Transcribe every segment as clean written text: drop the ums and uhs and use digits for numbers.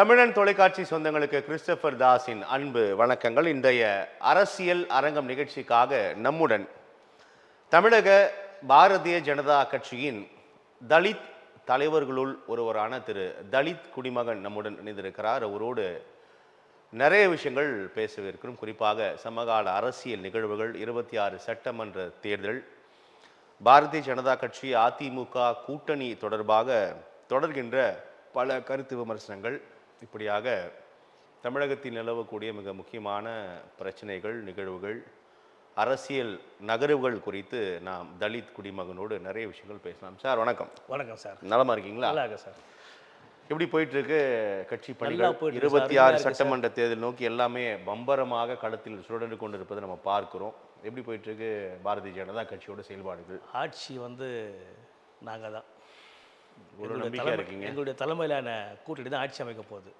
தமிழன் தொலைக்காட்சி சொந்தங்களுக்கு கிறிஸ்டபர் தாஸின் அன்பு வணக்கங்கள். இன்றைய அரசியல் அரங்கம் நிகழ்ச்சிக்காக நம்முடன் தமிழக பாரதிய ஜனதா கட்சியின் தலித் தலைவர்களுள் ஒருவரான திரு தலித் குடிமகன் நம்முடன் இணைந்திருக்கிறார். அவரோடு நிறைய விஷயங்கள் பேசவிருக்கிறோம். குறிப்பாக சமகால அரசியல் நிகழ்வுகள், 26 சட்டமன்ற தேர்தல், பாரதிய ஜனதா கட்சி அதிமுக கூட்டணி தொடர்பாக தொடர்கின்ற பல கருத்து விமர்சனங்கள், இப்படியாக தமிழகத்தில் நிலவக்கூடிய மிக முக்கியமான பிரச்சனைகள், நிகழ்வுகள், அரசியல் நகர்வுகள் குறித்து நாம் தலித் குடிமகனோடு நிறைய விஷயங்கள் பேசலாம். சார் வணக்கம். வணக்கம் சார். நலமா இருக்கீங்களா? நல்லா இருக்கு சார். எப்படி போயிட்டு இருக்கு கட்சி பணிகள்? 26 சட்டமன்ற தேர்தல் நோக்கி எல்லாமே பம்பரமாக களத்தில் சுழன்று கொண்டிருப்பதை நம்ம பார்க்கிறோம். எப்படி போயிட்டு இருக்கு பாரதிய ஜனதா கட்சியோட செயல்பாடுகள்? ஆட்சி நாங்கள் தான், எங்களுடைய தலைமையிலான கூட்டணி தான் ஆட்சி அமைக்க போகுது.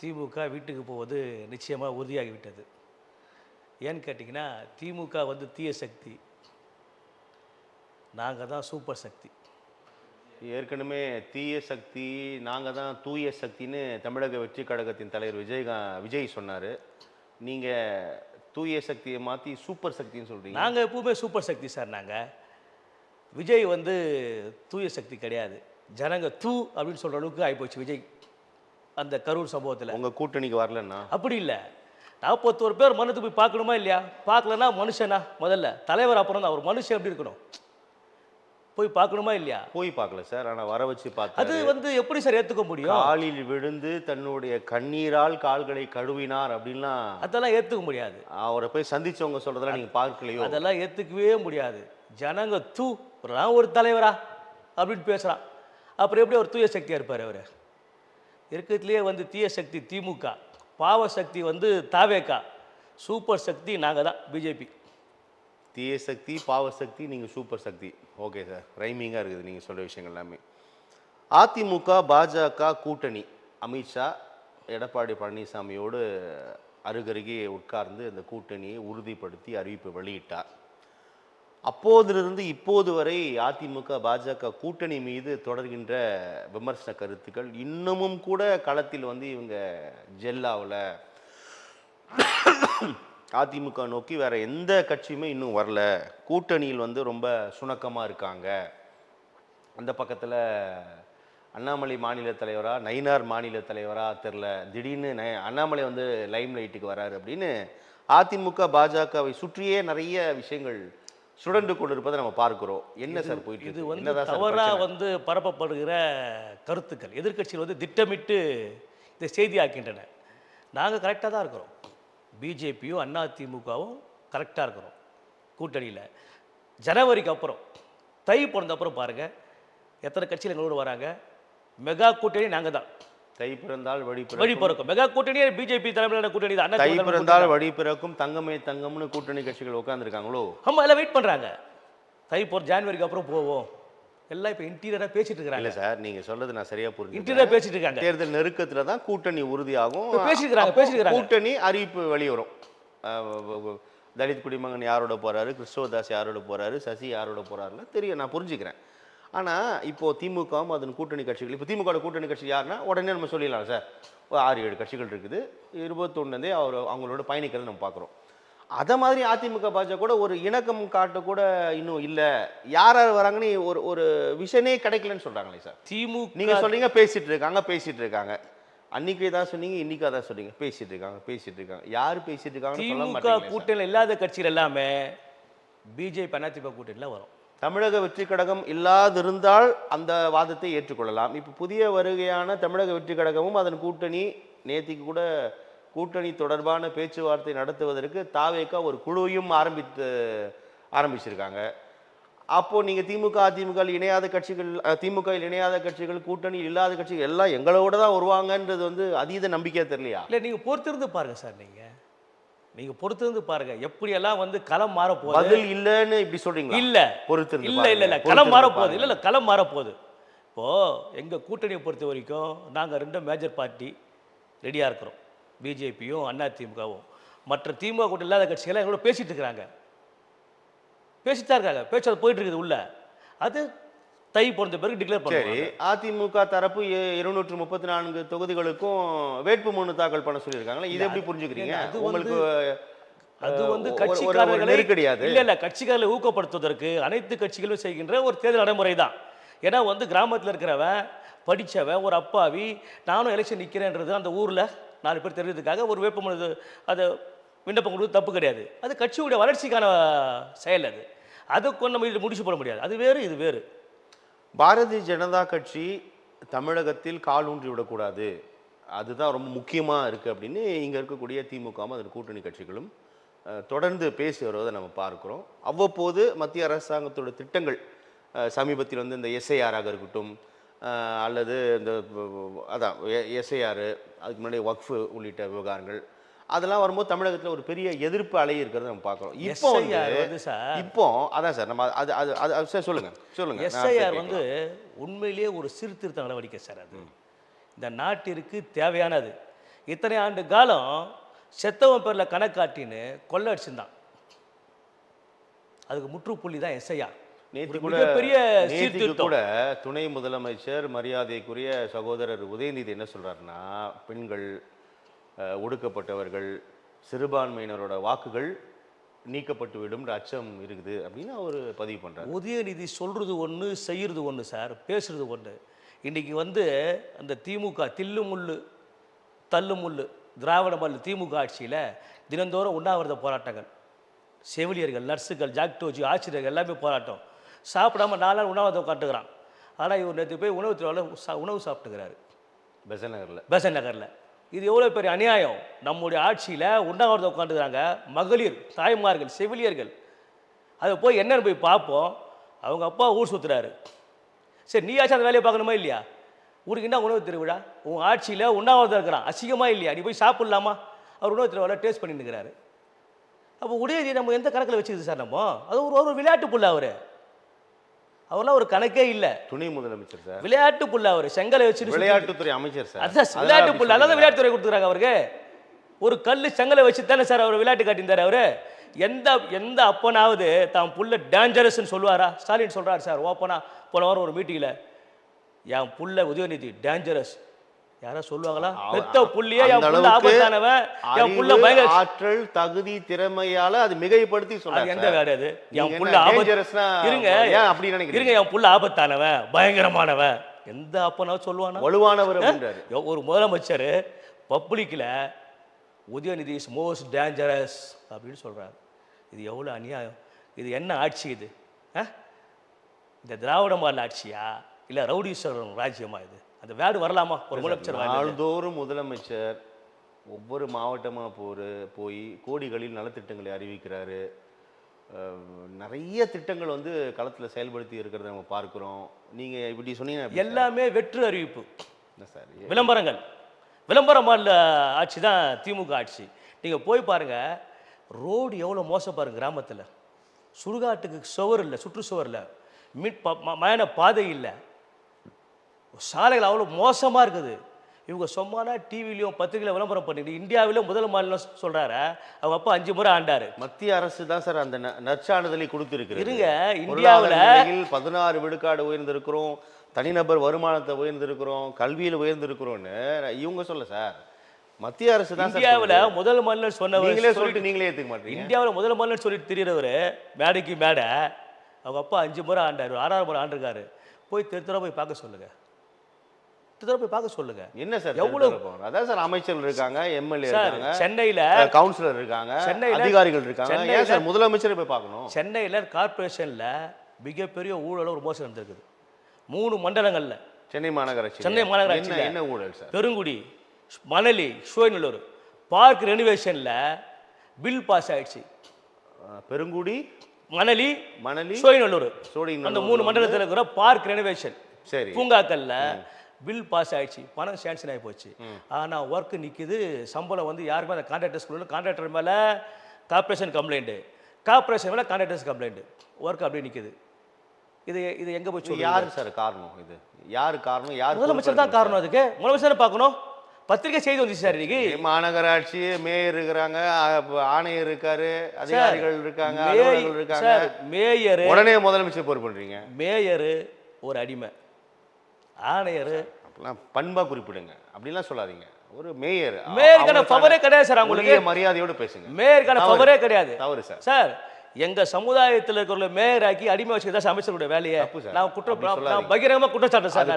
திமுக வீட்டுக்கு போவது நிச்சயமாக உறுதியாகிவிட்டது. ஏன்னு கேட்டிங்கன்னா, திமுக தீய சக்தி, நாங்கள் தான் சூப்பர் சக்தி. ஏற்கனவே தீய சக்தி, நாங்கள் தான் தூய சக்தின்னு தமிழக வெற்றி கழகத்தின் தலைவர் விஜய் சொன்னார். நீங்கள் தூய சக்தியை மாற்றி சூப்பர் சக்தின்னு சொல்கிறீங்க. நாங்கள் எப்பவுமே சூப்பர் சக்தி சார். நாங்கள் விஜய் தூய சக்தி கிடையாது, ஜனங்க அப்படின்னு சொல்கிற அளவுக்கு ஆகிப்போச்சு விஜய் அந்த கரூர் சம்பவத்தில். உங்கள் கூட்டணிக்கு வரலன்னா அப்படி இல்லை, 41 பேர் மனத்துக்கு போய் பார்க்கணுமா இல்லையா? பார்க்கலன்னா மனுஷனா? முதல்ல தலைவர், அப்புறம் தான் ஒரு மனுஷன் எப்படி இருக்கணும், போய் பார்க்கணுமா இல்லையா? போய் பார்க்கல சார், ஆனால் வர வச்சு பார்த்து அது எப்படி சார் ஏற்றுக்க முடியும்? காலில் விழுந்து தன்னுடைய கண்ணீரால் கால்களை கழுவினார் அப்படின்லாம், அதெல்லாம் ஏற்றுக்க முடியாது. அவரை போய் சந்திச்சவங்க சொல்றதெல்லாம் நீங்கள் பார்க்கலையோ? அதெல்லாம் ஏற்றுக்கவே முடியாது. ஜனங்க ஒரு தலைவரா அப்படின்னு பேசுகிறான், அப்புறம் எப்படி ஒரு தூய சக்தியாக இருப்பார்? அவர் இருக்கிறதுலேயே தீய சக்தி திமுக, பாவ சக்தி தாவேகா, சூப்பர் சக்தி நாங்கள் தான் பிஜேபி. தீய சக்தி, பாவ சக்தி, நீங்கள் சூப்பர் சக்தி. ஓகே சார், ரைமிங்காக இருக்குது நீங்கள் சொல்கிற விஷயங்கள் எல்லாமே. அதிமுக பாஜக கூட்டணி, அமித்ஷா எடப்பாடி பழனிசாமியோடு அருகருகே உட்கார்ந்து அந்த கூட்டணியை உறுதிப்படுத்தி அறிவிப்பு வெளியிட்டார். அப்போதிலிருந்து இப்போது வரை அதிமுக பாஜக கூட்டணி மீது தொடர்கின்ற விமர்சன கருத்துக்கள் இன்னமும் கூட களத்தில் இவங்க ஜெல்லாவில் அதிமுக நோக்கி வேற எந்த கட்சியுமே இன்னும் வரல, கூட்டணியில் ரொம்ப சுணக்கமாக இருக்காங்க. அந்த பக்கத்தில் அண்ணாமலை மாநில தலைவரா, நயினார் மாநில தலைவரா தெரில, திடீர்னு அண்ணாமலை லைம் லைட்டுக்கு வராரு அப்படின்னு அதிமுக பாஜகவை சுற்றியே நிறைய விஷயங்கள் சுழன்று கொண்டிருப்பதை நம்ம பார்க்கிறோம். என்ன சார் போயிட்டு இது தவறாக பரப்பப்படுகிற கருத்துக்கள் எதிர்கட்சிகள் திட்டமிட்டு இதை செய்தியாக்கின்றன. நாங்கள் கரெக்டாக தான் இருக்கிறோம், பிஜேபியும் அதிமுகவும் கரெக்டாக இருக்கிறோம் கூட்டணியில். ஜனவரிக்கு அப்புறம், தை பிறந்த அப்புறம் பாருங்கள் எத்தனை கட்சியில் எங்களோடு வராங்க. மெகா கூட்டணி நாங்கள் தான். தை பிறந்தால் வழி பிறக்கும். மெகா கூட்டணியே பிஜேபி தலைமையிலான கூட்டணி தான். தை பிறந்தால் வழி பிறக்கும், தங்கமே தங்கம்னு கூட்டணி கட்சிகள் உட்காந்துருக்காங்களோ? ஆமாம், எல்லாம் வெயிட் பண்ணுறாங்க. ஜனவரிக்கு அப்புறம் போவோம் எல்லாம் இப்போ இன்டீரியராக பேசிட்டு இருக்காங்க. இல்லை சார், நீங்கள் சொல்றது நான் சரியா புரிஞ்சு, இன்டீரியராக பேசிட்டு இருக்காங்க. தேர்தல் நெருக்கத்தில் தான் கூட்டணி உறுதியாகும், பேசிட்டு கூட்டணி அறிவிப்பு வெளிவரும். தலித் குடிமகன் யாரோட போறாரு, கிறிஸ்தவதாஸ் யாரோட போறாரு, சசி யாரோட போறாருல தெரியும், நான் புரிஞ்சுக்கிறேன். ஆனால் இப்போது திமுகவும் அதன் கூட்டணி கட்சிகள், இப்போ திமுக கூட்டணி கட்சி யாருன்னா உடனே நம்ம சொல்லிடலாம் சார், 6-7 கட்சிகள் இருக்குது, 21 அவங்களோட பயணிக்கிறத நம்ம பார்க்குறோம். அதை மாதிரி அதிமுக பாஜக கூட ஒரு இணக்கம் காட்ட கூட இன்னும் இல்லை. யார் யார் வராங்கன்னு ஒரு விஷனே கிடைக்கலன்னு சொல்கிறாங்களே சார். திமுக நீங்கள் சொல்றீங்க பேசிட்டு இருக்காங்க, அன்னைக்கு தான் சொன்னீங்க, இன்னைக்கு அதான் சொன்னீங்க, பேசிட்டு இருக்காங்க. யார் பேசிட்டு இருக்காங்கன்னு சொல்ல மாட்டீங்க. திமுக கூட்டணியில் இல்லாத கட்சிகள் எல்லாமே பிஜேபி அதிமுக கூட்டணியில் வரும். தமிழக வெற்றி கழகம் இல்லாதிருந்தால் அந்த வாதத்தை ஏற்றுக்கொள்ளலாம். இப்போ புதிய வருகையான தமிழக வெற்றி கழகமும் அதன் கூட்டணி நேத்திக்கு கூட கூட்டணி தொடர்பான பேச்சுவார்த்தை நடத்துவதற்கு தாவேகா ஒரு குழுவையும் ஆரம்பிச்சிருக்காங்க. அப்போ நீங்க திமுக அதிமுக இணையாத கட்சிகள், திமுக இணையாத கட்சிகள், கூட்டணி இல்லாத கட்சிகள் எல்லாம் எங்களோட தான் வருவாங்கன்றது அதீத நம்பிக்கையா தெரியலையா? இல்லை, நீங்க பொறுத்திருந்து பாருங்க சார். நீங்க பொறுத்திருந்து பாருங்க எப்படியெல்லாம் களம் மாற போகுது. பதில் இல்லைன்னு இப்படி சொல்றீங்க? இல்ல, பொறுத்திருந்து இல்ல களம் மாற போகுது. இல்ல களம் மாற போகுது. இப்போ எங்க கூட்டணியை பொறுத்த வரைக்கும் நாங்க 2 மேஜர் பார்ட்டி ரெடியா இருக்கிறோம், பிஜேபியும் அதிமுகவும். மற்ற திமுக கூட்டணி இல்லாத கட்சிகளை எங்களோட பேசிட்டு இருக்காங்க, பேசிட்டு தான் இருக்காங்க. பேச்சு போயிட்டு இருக்குது உள்ள. அது தை பிறந்த பிறகு டிக்ளேர் சரி, பண்ணுவாங்க. அதிமுக தரப்பு 234 தொகுதிகளுக்கும் வேட்புமனு தாக்கல் பண்ண சொல்லியிருக்காங்களா? இதை எப்படி புரிஞ்சுக்கிறீங்க? அது உங்களுக்கு அது வந்து ஒரு கட்சிக்காரர்களை நெருக்கடியாது. இல்ல கட்சிக்காரர்களை ஊக்கப்படுத்துவதற்கு அனைத்து கட்சிகளும் செய்கின்ற ஒரு தேர்தல் நடைமுறை தான். ஏன்னா வந்து கிராமத்தில் இருக்கிறவன் படித்தவன் ஒரு அப்பாவி நானும் எலெக்ஷன் நிற்கிறேன்றது அந்த ஊரில் 4 பேர் தெரிஞ்சதுக்காக ஒரு வேட்புமனு அதை விண்ணப்பம் கொடுத்து தப்பு கிடையாது. அது கட்சியுடைய வளர்ச்சிக்கான செயல். அதுக்கு நம்ம இது முடிச்சு போட முடியாது. அது வேறு இது வேறு. பாரதிய ஜனதா கட்சி தமிழகத்தில் கால் ஊன்றி விடக்கூடாது, அதுதான் ரொம்ப முக்கியமாக இருக்குது அப்படின்னு இங்கே இருக்கக்கூடிய திமுகவும் அதன் கூட்டணி கட்சிகளும் தொடர்ந்து பேசி வருவதை நம்ம பார்க்குறோம். அவ்வப்போது மத்திய அரசாங்கத்தோட திட்டங்கள் சமீபத்தில் வந்து இந்த எஸ்ஐஆராக இருக்கட்டும் அல்லது இந்த அதான் எஸ்ஐஆர், அதுக்கு முன்னாடி வக்ஃபு உள்ளிட்ட விவகாரங்கள் அதெல்லாம் வரும்போது தமிழகத்தில் ஒரு பெரிய எதிர்ப்பு அலை இருக்கிறத நம்ம பார்க்குறோம். இப்போ வந்து இப்போ அதான் சார் நம்ம அது அது அது சார் சொல்லுங்க. எஸ்ஐஆர் வந்து உண்மையிலேயே ஒரு சீர்திருத்த நடவடிக்கை சார். அது இந்த நாட்டிற்கு தேவையானது. இத்தனை ஆண்டு காலம் செத்தவன் பேரில் கணக்காட்டின்னு கொள்ளை அடிச்சுதான். அதுக்கு முற்றுப்புள்ளி தான் எஸ்ஐஆர். நேற்று கூட துணை முதலமைச்சர் மரியாதைக்குரிய சகோதரர் உதயநிதி என்ன சொல்றாருன்னா, பெண்கள், ஒடுக்கப்பட்டவர்கள், சிறுபான்மையினரோட வாக்குகள் நீக்கப்பட்டு விடும் அச்சம் இருக்குது அப்படின்னு அவர் பதிவு பண்றாரு. உதயநிதி சொல்றது ஒன்று, செய்யறது ஒன்று சார், பேசுறது ஒன்று. இன்னைக்கு வந்து அந்த திமுக தில்லுமுள்ளு தள்ளுமுள்ளு திராவிட மாடல் திமுக ஆட்சியில் தினந்தோறும் உண்ணாவிரத போராட்டங்கள், செவிலியர்கள், நர்ஸுகள், ஜாக்டோஜி, ஆசிரியர்கள் எல்லாமே போராட்டம். சாப்பிடாம 4 நாள் உணவத்தை உட்காந்துக்கிறான். ஆனால் இவர் நேற்று போய் உணவு சாப்பிட்டுக்கிறாரு பெசன் நகரில். இது எவ்வளோ பெரிய அநியாயம். நம்முடைய ஆட்சியில் உண்ணாவிரதம் உட்காந்துக்கிறாங்க மகளிர், தாய்மார்கள், செவிலியர்கள். அதை போய் என்னன்னு போய் பார்ப்போம். அவங்க அப்பா ஊர் சுற்றுறாரு. சரி, நீயாச்சும் அந்த வேலையை பார்க்கணுமா இல்லையா? ஊருக்கு என்ன உணவு திருவிழா? உன் ஆட்சியில் உண்ணாவிரதம் இருக்கிறான், அசிங்கமா இல்லையா? நீ போய் சாப்பிட்லாமா? அவர் உணவு திருவிழா டேஸ்ட் பண்ணிட்டு இருக்கிறாரு. அப்போ உதயநிதி நம்ம எந்த கணக்கில் வச்சுக்குது சார்? நம்ம அது ஒரு விளையாட்டு புள்ள. அவர்லாம் ஒரு கணக்கே இல்லை. துணை முதலமைச்சர் சார், விளையாட்டு புள்ள. அவர் செங்கலை வச்சு விளையாட்டுத்துறை அமைச்சர் சார். அதான் விளையாட்டு புள்ள. அதான் விளையாட்டுத்துறை கொடுத்துருக்காங்க அவருக்கு. ஒரு கல் செங்கலை வச்சு தானே சார் அவர் விளையாட்டு காட்டியிருந்தார். அவரு எந்த அப்பனாவது தான் புள்ள டேஞ்சரஸ்ன்னு சொல்லுவாரா? ஸ்டாலின் சொல்றாரு சார் ஓப்பனா போன வாரம் ஒரு மீட்டிங்கில், என் புள்ள உதயநிதி டேஞ்சரஸ். யாரா சொல்லுவாங்களா? பெத்த புள்ளியே என் புள்ள ஆபத்தானவன், என் புள்ள பயங்கர ஆற்றல், தகுதி, திறமையால அது மிகைப்படுத்தி சொல்றாங்க. எந்த வேற அது? என் புள்ள ஆபத்தானவன், இருங்க ஏன் அப்படி நினைக்கிறீங்க? என் புள்ள ஆபத்தானவன், பயங்கரமானவன், எந்த அப்பனாவது சொல்லுவானா? வலுவானவர் அப்படின்றாரு. ஒரு முதலமைச்சர் பப்ளிக்கில் உதயநிதி இஸ் மோஸ்ட் டேஞ்சரஸ் அப்படின்னு சொல்றாரு. இது எவ்வளோ அநியாயம். இது என்ன ஆட்சி இது? இந்த திராவிட மாடல் ஆட்சியா இல்லை ரவுடீஸ்வரன் ராஜ்யமா? இது அந்த வேர்டு வரலாமா? ஒரு முதலமைச்சர் நாள்தோறும் முதலமைச்சர் ஒவ்வொரு மாவட்டமாக போய் கோடிகளில் நலத்திட்டங்களை அறிவிக்கிறாரு. நிறைய திட்டங்கள் வந்து களத்தில் செயல்படுத்தி இருக்கிறத நம்ம பார்க்குறோம். நீங்கள் இப்படி சொன்னீங்கன்னா எல்லாமே வெற்று அறிவிப்பு சார். விளம்பரங்கள். விளம்பர மாடல் ஆட்சி தான் திமுக ஆட்சி. நீங்கள் போய் பாருங்கள், ரோடு எவ்வளோ மோசம் பாருங்கள். கிராமத்தில் சுடுகாட்டுக்கு சுவர் இல்லை, சுற்றுச்சுவர் இல்லை, மயான பாதை இல்லை, சாலைகள் அவ்வளோ மோசமாக இருக்குது. இவங்க சொம்மானா டிவிலையும் பத்திரிகையில் விளம்பரம் பண்ணிட்டு இந்தியாவிலே முதல் மாநிலம் சொல்கிறாரு. அவங்க அப்பா 5 முறை ஆண்டாரு. மத்திய அரசு தான் சார் அந்த நற்சான்றிதழை கொடுத்துருக்கு. இருங்க, இந்தியாவில் 16 விழுக்காடு உயர்ந்திருக்கிறோம், தனிநபர் வருமானத்தை உயர்ந்திருக்கிறோம், கல்வியில் உயர்ந்திருக்கிறோன்னு இவங்க சொல்ல சார். மத்திய அரசு தான் இந்தியாவில் முதல் மாநிலம் சொன்னவங்களே சொல்லிட்டு நீங்களே ஏற்றுக்க மாட்டீங்க. இந்தியாவில் முதல் மாநிலம் சொல்லிட்டு திரிகிறவர் மேடைக்கு மேடை. அவங்க அப்பா 5 முறை ஆண்டார், 6ஆவது முறை ஆண்டிருக்காரு. போய் திருத்தர போய் பார்க்க சொல்லுங்க. என்ன சார் எவ்வளவு? அதான் சார் அமைச்சர்கள் இருக்காங்க, எம்எல்ஏ இருக்காங்க, சென்னையில் கவுன்சிலர் இருக்காங்க, சென்னையில் அதிகாரிகள் இருக்காங்க. ஏன் சார் முதலமைச்சரை போய் பார்க்கணும்? சென்னையில் கார்பரேஷன்ல மிகப்பெரிய ஊழல் ஒரு மோசடி நடந்திருக்குது 3 மண்டலங்கள்ல. சென்னை மாநகராட்சி என்ன ஊழல் சார்? பெருங்குடி, மணலி, சோழிநல்லூர் பார்க் ரெனிவேஷன்ல பில் பாஸ் ஆயிடுச்சு. பெருங்குடி, மணலி, சோழிநல்லூர் அந்த 3 மண்டலத்தில் இருக்கிற பார்க் ரெனிவேஷன் பூங்காக்கள்ல பில் பாஸ் ஆயிடுச்சு, பணம் சேன்ஷன் ஆகி போச்சு. ஆனால் ஒர்க்கு நிற்கிது, சம்பளம் வந்து யாருமே அந்த கான்ட்ராக்டர்ஸ் கான்ட்ராக்டர் மேலே கார்பரேஷன் கம்ப்ளைண்ட்டு, கார்பரேஷன் மேலே கான்ட்ராக்டர்ஸ் கம்ப்ளைண்ட்டு, ஒர்க் அப்படியே நிற்கிது. இது எங்கே போச்சு? யாரு சார் காரணம்? இது யாரு காரணம்? யார்? முதலமைச்சர் தான் காரணம். அதுக்கு முதலமைச்சர் பார்க்கணும். பத்திரிகை செய்தி வந்துச்சு சார். இன்னைக்கு மாநகராட்சி மேயர் இருக்கிறாங்க, ஆணையர் இருக்காரு, அதிகாரிகள் இருக்காங்க, அலுவலர்கள் இருக்காங்க. மேயர் உடனே முதலமைச்சர் பொறுப்பு பண்றீங்க. மேயர் ஒரு அடிமை. ஆணையர் அப்படிலாம் பண்பா குறிப்பிடுங்க, அப்படிலாம் சொல்லாதீங்க. ஒரு மேயர், மேயருக்கான பவரே கிடையாது சார். அவங்களுக்கு மரியாதையோடு பேசுங்க. மேயருக்கான பவரே கிடையாது. தவறு சார். சார் எங்க சமுதாயத்தில் இருக்கிற மேயர் ஆக்கி அடிமை வச்சுக்கிட்டா அமைச்சருடைய வேலையை நான் நான் பகிரங்கமா குற்றச்சாட்டு சார்.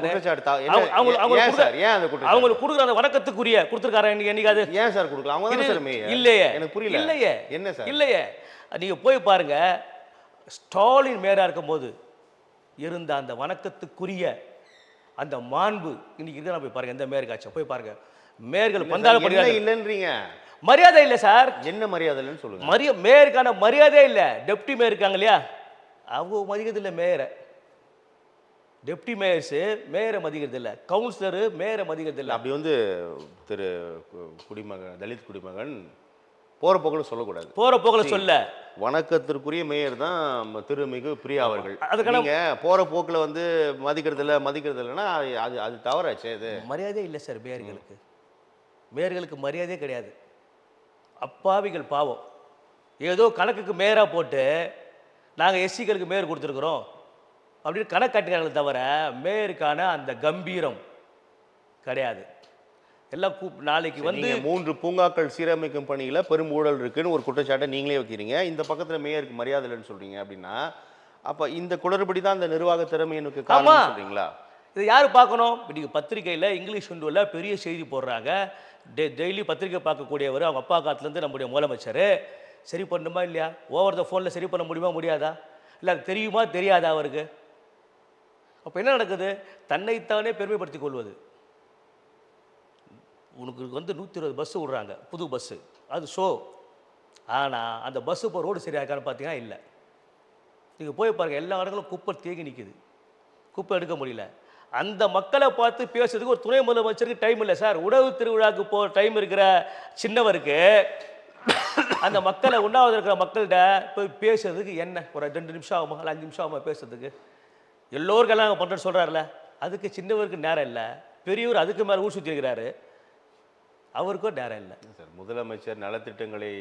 அவங்களுக்கு கொடுக்குற அந்த வணக்கத்துக்குரிய கொடுத்துருக்காரு என்னைக்காது? ஏன் சார் கொடுக்கலாம்? அவங்க தானே சார் மேயர். இல்லையே, எனக்கு புரியல. இல்லையே, என்ன சார்? இல்லையே. நீங்க போய் பாருங்க, ஸ்டாலின் மேயரா இருக்கும்போது இருந்த அந்த வணக்கத்துக்குரிய அந்த மாண்பு இன்னைக்கு இருக்கு. போய் பாருங்க, எந்த மேயர் காட்சி போய் பாருங்க. மேயர்கள் பந்தால படிக்கிறாங்க இல்லன்றீங்க. மரியாதை இல்லை சார். என்ன மரியாதை இல்லைன்னு சொல்லுங்க. மேயருக்கான மரியாதையே இல்லை. டெப்டி மேயர் இருக்காங்க இல்லையா, அவங்க மதிக்கிறது இல்லை மேயரை. டெப்டி மேயர்ஸ் மேயரை மதிக்கிறது இல்லை, கவுன்சிலரு மேயரை மதிக்கிறது இல்லை. அப்படி வந்து திரு குடிமகன், தலித் குடிமகன் போற போக்கில் சொல்லக்கூடாது. போற போக்கில் சொல்ல வணக்கத்திற்குரிய மேயர் தான் திருமிகு பிரியா அவர்கள். அதுக்காக போற போக்கில் வந்து மதிக்கிறது இல்லைன்னா அது அது தவறாச்சே. இது மரியாதையே இல்லை சார். மேயர்களுக்கு மரியாதையே கிடையாது. அப்பாவிகள் பாவம். ஏதோ கணக்குக்கு மேயராக போட்டு நாங்கள் எஸ்சிகளுக்கு மேயர் கொடுத்துருக்குறோம் அப்படின்னு கணக்கு காட்டுகிறாங்களே தவிர மேயருக்கான அந்த கம்பீரம் கிடையாது. எல்லாம் நாளைக்கு வந்து 3 பூங்காக்கள் சீரமைக்கும் பணியில் பெரும் ஊழல் இருக்குன்னு ஒரு குற்றச்சாட்டை நீங்களே வைக்கிறீங்க. இந்த பக்கத்தில் மேயருக்கு மரியாதை இல்லைன்னு சொல்றீங்க. அப்படின்னா அப்போ இந்த குளறுபடி தான் அந்த நிர்வாக திறமை எனக்கு காரணம் சொல்றீங்களா? இதை யார் பார்க்கணும்? இன்னைக்கு பத்திரிகையில் இங்கிலீஷ் விண்டோவில் பெரிய செய்தி போடுறாங்க. டெய்லி பத்திரிக்கை பார்க்கக்கூடியவர் அவங்க அப்பா காலத்துலேருந்து நம்முடைய முதலமைச்சர். சரி பண்ணணுமா இல்லையா? ஓவர் த ஃபோனில் சரி பண்ண முடியாதா? இல்லை அது தெரியுமா தெரியாதா அவருக்கு? அப்போ என்ன நடக்குது? தன்னைத்தானே பெருமைப்படுத்திக் கொள்வது. உனக்கு வந்து 120 பஸ்ஸு விட்றாங்க, புது பஸ்ஸு, அது ஷோ. ஆனால் அந்த பஸ்ஸு இப்போ ரோடு சரியாக இருக்கான்னு பார்த்தீங்கன்னா இல்லை. நீங்கள் போய் பாருங்கள், எல்லா இடங்களும் குப்பை தேங்கி நிற்குது, குப்பை எடுக்க முடியல. அந்த மக்களை பார்த்து பேசுறதுக்கு ஒரு துணை முதலமைச்சருக்கு டைம் இல்லை சார். உணவு திருவிழாவுக்கு போகிற டைம் இருக்கிற சின்னவருக்கு அந்த மக்களை உண்ணாவது இருக்கிற மக்கள்கிட்ட போய் பேசுறதுக்கு என்ன ஒரு 2 நிமிஷம் ஆகுமா, 5 நிமிஷம் ஆகுமா பேசுறதுக்கு? எல்லோருக்கெல்லாம் நாங்கள் பண்ணுறேன்னு சொல்கிறாருல, அதுக்கு சின்னவருக்கு நேரம் இல்லை. பெரியவர் அதுக்கு மேலே ஊர் சுற்றி இருக்கிறாரு, அவருக்கும் நேரம் இல்லை சார். முதலமைச்சர் நலத்திட்டங்களை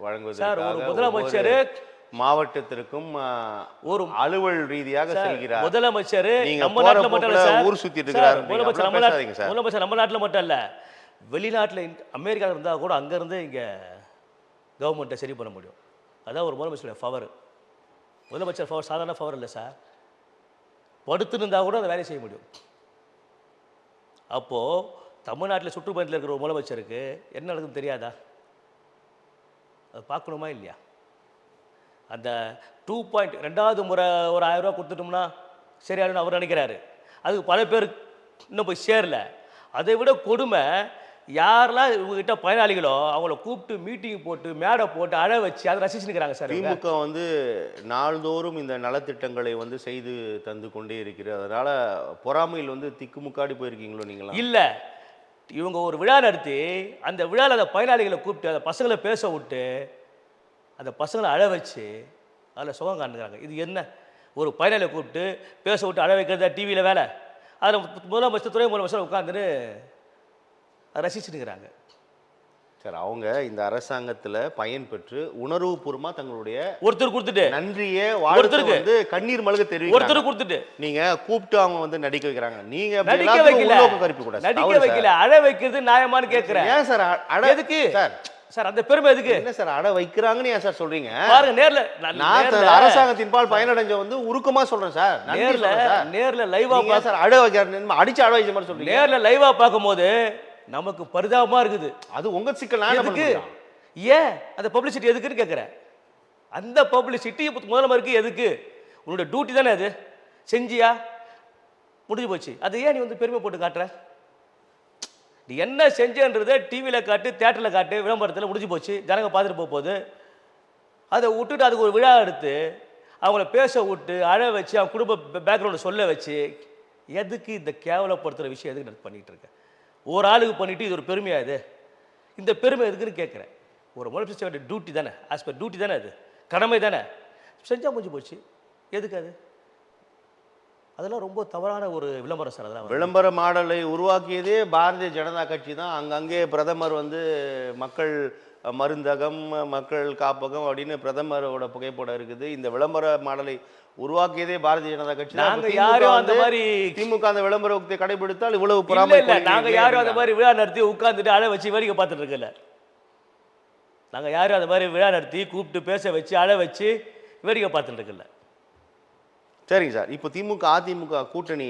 வழங்குவது சார். ஒரு முதலமைச்சர் மாவட்டத்திற்கும் ஒரு அலுவல் ரீதியாக செல்கிறார். முதலமைச்சர் நம்ம நாட்டில் மட்டும் இல்ல சார், ஊர் சுத்திட்டு இருக்காரு. முதலமைச்சர் நம்ம நாட்டில் மட்டும் இல்ல, வெளிநாட்டில் அமெரிக்காவில் இருந்தால் கூட அங்கேருந்து இங்கே கவர்மெண்ட்டை சரி பண்ண முடியும். அதான் ஒரு முதலமைச்சருடைய பவர். முதலமைச்சர் பவர் சாதாரண பவர் இல்லை சார். படுத்துன்னு இருந்தால் கூட அந்த வேலையை செய்ய முடியும். அப்போது தமிழ்நாட்டில் சுற்றுப்பயணத்தில் இருக்கிற ஒரு முதலமைச்சருக்கு என்ன நடக்குதுன்னு தெரியாதா? அது பார்க்கணுமா இல்லையா? அந்த 2.2வது முறை ஒரு 1000 ரூபா கொடுத்துட்டோம்னா சரியானு அவர் நினைக்கிறாரு. அதுக்கு பல பேர் இன்னும் போய் சேரல. அதை விட கொடுமை, யாரெல்லாம் இவங்ககிட்ட பயனாளிகளோ அவங்கள கூப்பிட்டு மீட்டிங் போட்டு மேடை போட்டு அழ வச்சு அதை ரசிச்சுக்கிறாங்க சார். திமுக வந்து நாள்தோறும் இந்த நலத்திட்டங்களை வந்து செய்து தந்து கொண்டே இருக்கிறது. அதனால பொறாமையில் வந்து திக்குமுக்காடி போயிருக்கீங்களோ நீங்களா? இல்லை, இவங்க ஒரு விழா நடத்தி அந்த விழாவில் அந்த பயனாளிகளை கூப்பிட்டு அந்த பசங்களை பேச விட்டு அந்த பசங்களை அழ வச்சு அதில் சுகம் காணுங்கிறாங்க. இது என்ன? ஒரு பயனாளியை கூப்பிட்டு பேச விட்டு அழ வைக்கிறதா டிவியில் வேலை? அதில் முதலமைச்சர், துணை முதலமைச்சர் உட்காந்துன்னு ரசிச்சுட்டுங்கிறாங்க சார். அவங்க இந்த அரசாங்கத்தில் பயன் பெற்று உணர்வுபூர்வமாக தங்களுடைய ஒருத்தர் கொடுத்துட்டு நன்றியே வாழ்த்துக்கு வந்து கண்ணீர் மல்க தெரிவிக்கிறாங்க. ஒருத்தர் கொடுத்துட்டு நீங்க கூப்பிட்டு அவங்க வந்து நடிக்க வைக்கிறாங்க. நீங்க நடிக்க வைக்கல, நடிக்க வைக்கல, அழ வைக்கிறது நியாயமானு கேட்கிறேன். ஏன் சார் அழ? எதுக்கு சார் அந்த பெருமை எதுக்கு? என்ன சார் அழ வைக்கிறாங்கன்னு ஏன் சார் சொல்றீங்க? பாருங்க, நேர்ல நான் அரசாங்கத்தின் பால் பயனடைஞ்ச வந்து உருக்கமா சொல்றேன் சார். நேர்ல லைவா சார் அழ வைக்கிறாங்க, அடிச்சு அழ வைச்ச மாதிரி சொல்றீங்க. நேர்ல லைவா பார்க்கும்போது நமக்கு பரிதாபமா இருக்குது. அது உங்க சிக்கல். எதுக்கு? ஏன் அந்த பப்ளிசிட்டி எதுக்குன்னு கேட்குறேன். அந்த பப்ளிசிட்டி முதலமைச்சருக்கு எதுக்கு? உன்னோட டியூட்டி தானே அது, செஞ்சியா முடிஞ்சு போச்சு. அது ஏன் நீ வந்து பெருமை போட்டு காட்டுற? நீ என்ன செஞ்சன்றதை டிவியில் காட்டு, தியேட்டரில் காட்டு, விளம்பரத்தில் முடிஞ்சு போச்சு, ஜனங்க பார்த்துட்டு போகுது. அதை விட்டுட்டு அதுக்கு ஒரு விழா எடுத்து அவங்கள பேச விட்டு அழ வச்சு அவங்க குடும்ப பேக்ரவுண்டை சொல்ல வச்சு எதுக்கு இந்த கேவலப்படுத்துகிற விஷயம் எதுக்கு பண்ணிகிட்டு இருக்கேன்? ஒரு ஆளுக்கு பண்ணிவிட்டு இது ஒரு பெருமையாக இது? இந்த பெருமை எதுக்குன்னு கேட்குறேன். ஒரு முதலமைச்சர் டியூட்டி தானே, ஆஸ் பர் டியூட்டி தானே, அது கடமை தானே, செஞ்சால் முடிஞ்சு போச்சு. எதுக்கு அது? அதெல்லாம் ரொம்ப தவறான ஒரு விளம்பரம் சார். அதெல்லாம் விளம்பர மாடலை உருவாக்கியதே பாரதிய ஜனதா கட்சி தான். அங்கங்கே பிரதமர் வந்து மக்கள் மருந்தகம், மக்கள் காப்பகம் அப்படின்னு பிரதமரோட புகைப்படம் இருக்குது. இந்த விளம்பர மாடலை உருவாக்கியதே பாரதிய ஜனதா கட்சி தான். நாங்க அப்ப திமுக யாரும் அந்த வந்து மாதிரி திமுக அந்த விளம்பரத்தை கடைபிடித்தால் இவ்வளவு இல்ல பொறாமை இல்ல நாங்க கொள்கிறீர்களே யாரும் அந்த அப்படின்னா. மாதிரி விழா நடத்தி உட்கார்ந்துட்டு அழ வச்சு வேடிக்கை பார்த்துட்டு இருக்கல. நாங்க யாரும் அந்த மாதிரி விழா நடத்தி கூப்பிட்டு பேச வச்சு அழ வச்சு வேடிக்கை பார்த்துட்டு இருக்கல. சரிங்க சார். இப்போ திமுக அதிமுக கூட்டணி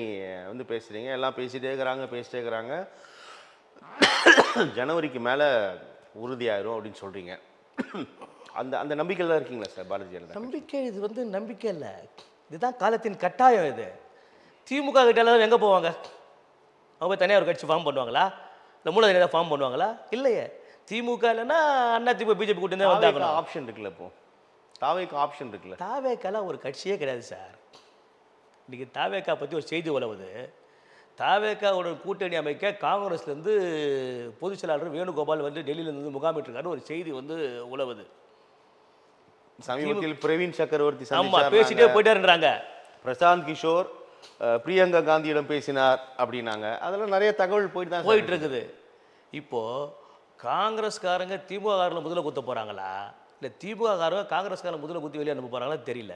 வந்து பேசுறீங்க, எல்லாம் பேசிட்டே இருக்கிறாங்க. ஜனவரிக்கு மேல உறுதியாயிரும் அப்படின்னு சொல்றீங்க. அந்த அந்த நம்பிக்கையில் தான் இருக்கீங்களா சார் பாரதிய ஜனதா? நம்பிக்கை இது வந்து நம்பிக்கை இல்லை, இதுதான் காலத்தின் கட்டாயம். இது திமுக கிட்ட எல்லாரும் எங்கே போவாங்க? அவங்க போய் தனியாக ஒரு கட்சி ஃபார்ம் பண்ணுவாங்களா? இல்லை மூலதனம் ஏதாவது ஃபார்ம் பண்ணுவாங்களா? இல்லையே. திமுக இல்லைன்னா அண்ணா திமுக பிஜேபி கூட்டணி தான் வந்தாங்க. ஆப்ஷன் இருக்குல்ல, இப்போ தாவேக்கு ஆப்ஷன் இருக்குல்ல. தாவேக்கெல்லாம் ஒரு கட்சியே கிடையாது சார். இன்றைக்கி தாவேக்கா பற்றி ஒரு செய்தி உலவுது. தாவேக்காவோட கூட்டணி அமைக்க காங்கிரஸ்லேருந்து பொதுச் செயலாளர் வேணுகோபால் வந்து டெல்லியிலேருந்து முகாமிட்டிருக்காரு ஒரு செய்தி வந்து உலவுது. சமீபத்தில் பிரவீன் சக்கரவர்த்தி ஆமாம் பேசிட்டே போயிட்டாருன்றாங்க. பிரசாந்த் கிஷோர் பிரியங்கா காந்தியிடம் பேசினார் அப்படின்னாங்க. அதெல்லாம் நிறைய தகவல் போயிட்டு இருக்குது. இப்போது காங்கிரஸ்காரங்க திமுககாரில் முதல்ல குத்த போகிறாங்களா இல்லை திமுககாரங்க காங்கிரஸ்காரங்க முதல்ல குத்தி வெளியே அனுப்ப போகிறாங்களா தெரியல.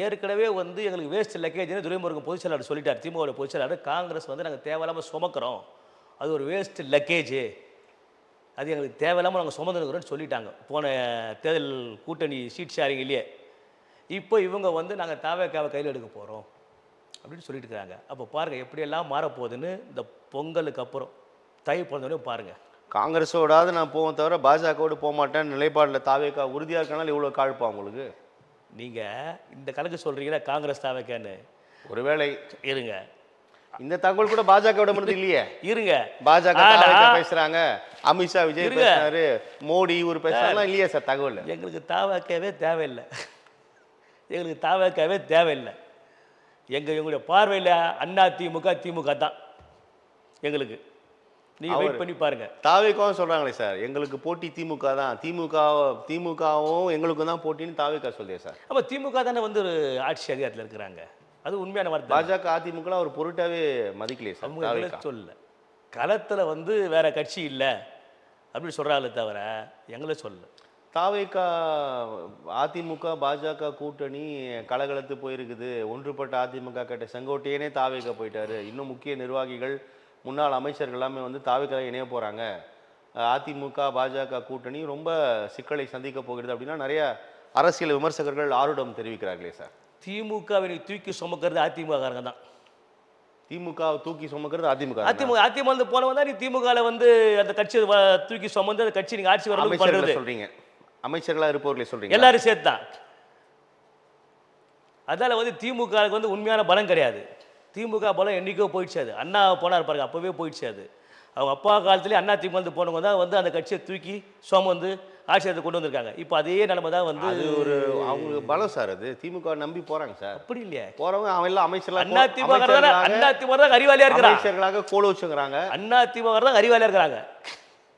ஏற்கனவே வந்து எங்களுக்கு வேஸ்ட் லக்கேஜ்னு துரைமுருகன் பொதுச் செயலாளர் சொல்லிட்டார். திமுக பொதுச் செயலாளர் காங்கிரஸ் வந்து நாங்கள் தேவையில்லாமல் சுமக்கிறோம், அது ஒரு வேஸ்ட் லக்கேஜு, அது எங்களுக்கு தேவையில்லாமல் நாங்கள் சுமந்துருக்கிறோன்னு சொல்லிட்டாங்க போன தேர்தல் கூட்டணி சீட் ஷேரிங்லேயே. இப்போ இவங்க வந்து நாங்கள் தாவேக்காவை கையில் எடுக்க போகிறோம் அப்படின்னு சொல்லிட்டு இருக்கிறாங்க. அப்போ பாருங்கள் எப்படியெல்லாம் மாறப்போகுதுன்னு இந்த பொங்கலுக்கு அப்புறம் தை பிறந்தோடனே பாருங்கள். காங்கிரஸோடாவது நான் போவேன் தவிர பாஜகவோடு போக மாட்டேன் நிலைப்பாடில் தாவேக்கா உறுதியாக இருக்கனால இவ்வளோ காழ்ப்பா உங்களுக்கு? நீங்கள் இந்த கணக்கு சொல்கிறீங்களா காங்கிரஸ் தாவேக்கான்னு? ஒருவேளை இருங்க, இந்த தகவல் கூட பாஜகவோட மட்டும் இல்லையே. இருங்க, பாஜக பேசுறாங்க, அமித்ஷா விஜய் பேசுறாரு, மோடி இவர் பேசுறாங்களா இல்லையா சார் தகவல்? எங்களுக்கு தாவேக்காவே தேவையில்லை, எங்களுக்கு தாவேக்காவே தேவையில்லை. எங்களுடைய பார்வையில் அண்ணா திமுக திமுக தான் எங்களுக்கு. நீங்க வெயிட் பண்ணி பாருங்க. தாவேக்காவும் சொல்றாங்களே சார் எங்களுக்கு போட்டி திமுக தான், திமுகவும் எங்களுக்கும் தான் போட்டின்னு தாவேக்கா சொல்லுங்க சார். அப்போ திமுக தானே வந்து ஒரு ஆட்சி அதிகாரத்தில் இருக்கிறாங்க, அது உண்மையான வார்த்தை. பாஜக அதிமுக ஒரு பொருட்டாவே மதிக்கலையே சார். அவங்க சொல்லல, களத்தில் வந்து வேற கட்சி இல்லை அப்படின்னு சொல்கிறாங்களே தவிர எங்களை சொல்லல. தாவேக்கா அதிமுக பாஜக கூட்டணி கலகலத்து போயிருக்குது. ஒன்றுபட்ட அதிமுக கேட்ட செங்கோட்டையனே தாவேக்கா போயிட்டாரு. இன்னும் முக்கிய நிர்வாகிகள் முன்னாள் அமைச்சர்கள் எல்லாமே வந்து தாவேக்கா இணைய போகிறாங்க. அதிமுக பாஜக கூட்டணி ரொம்ப சிக்கலை சந்திக்க போகிறது அப்படின்னா நிறைய அரசியல் விமர்சகர்கள் ஆர்வம் தெரிவிக்கிறார்களே சார். திமுகவை தூக்கி சுமக்கிறது அதிமுக தான். திமுக தூக்கி சுமக்கிறது அதிமுக. அதிமுக வந்து போனவங்க தான் நீ திமுகவில் வந்து அந்த கட்சி தூக்கி சுமந்து அந்த கட்சி நீங்கள் ஆட்சி வரணும் பண்ணுறது சொல்கிறீங்க. அமைச்சர்களாக இருப்பவர்களே சொல்கிறீங்க, எல்லாரும் சேர்த்து தான். அதால் வந்து திமுகவுக்கு வந்து உண்மையான பலம் கிடையாது. திமுக பலம் என்றைக்கோ போயிடுச்சு. அது அண்ணா போனார் பாருங்க, அப்போவே போயிடுச்சு. அது அவங்க அப்பா காலத்துலேயே அண்ணா திமுக வந்து போனவங்க தான் வந்து அந்த கட்சியை தூக்கி சுமந்து ஆட்சியத்தை கொண்டு வந்திருக்காங்க. இப்போ அதே நிலைமை தான் வந்து ஒரு அவங்களுக்கு பலம் சார். அது திமுக நம்பி போகிறாங்க சார். அப்படி இல்லையா போகிறவங்க அவன் எல்லாம் அமைச்சர்களாக அண்ணா திமுக தான் அறிவாளியாக இருக்கிறாங்க, அமைச்சர்களாக கோல வச்சுக்கிறாங்க. அண்ணா திமுக தான் அறிவாளியாக இருக்கிறாங்க.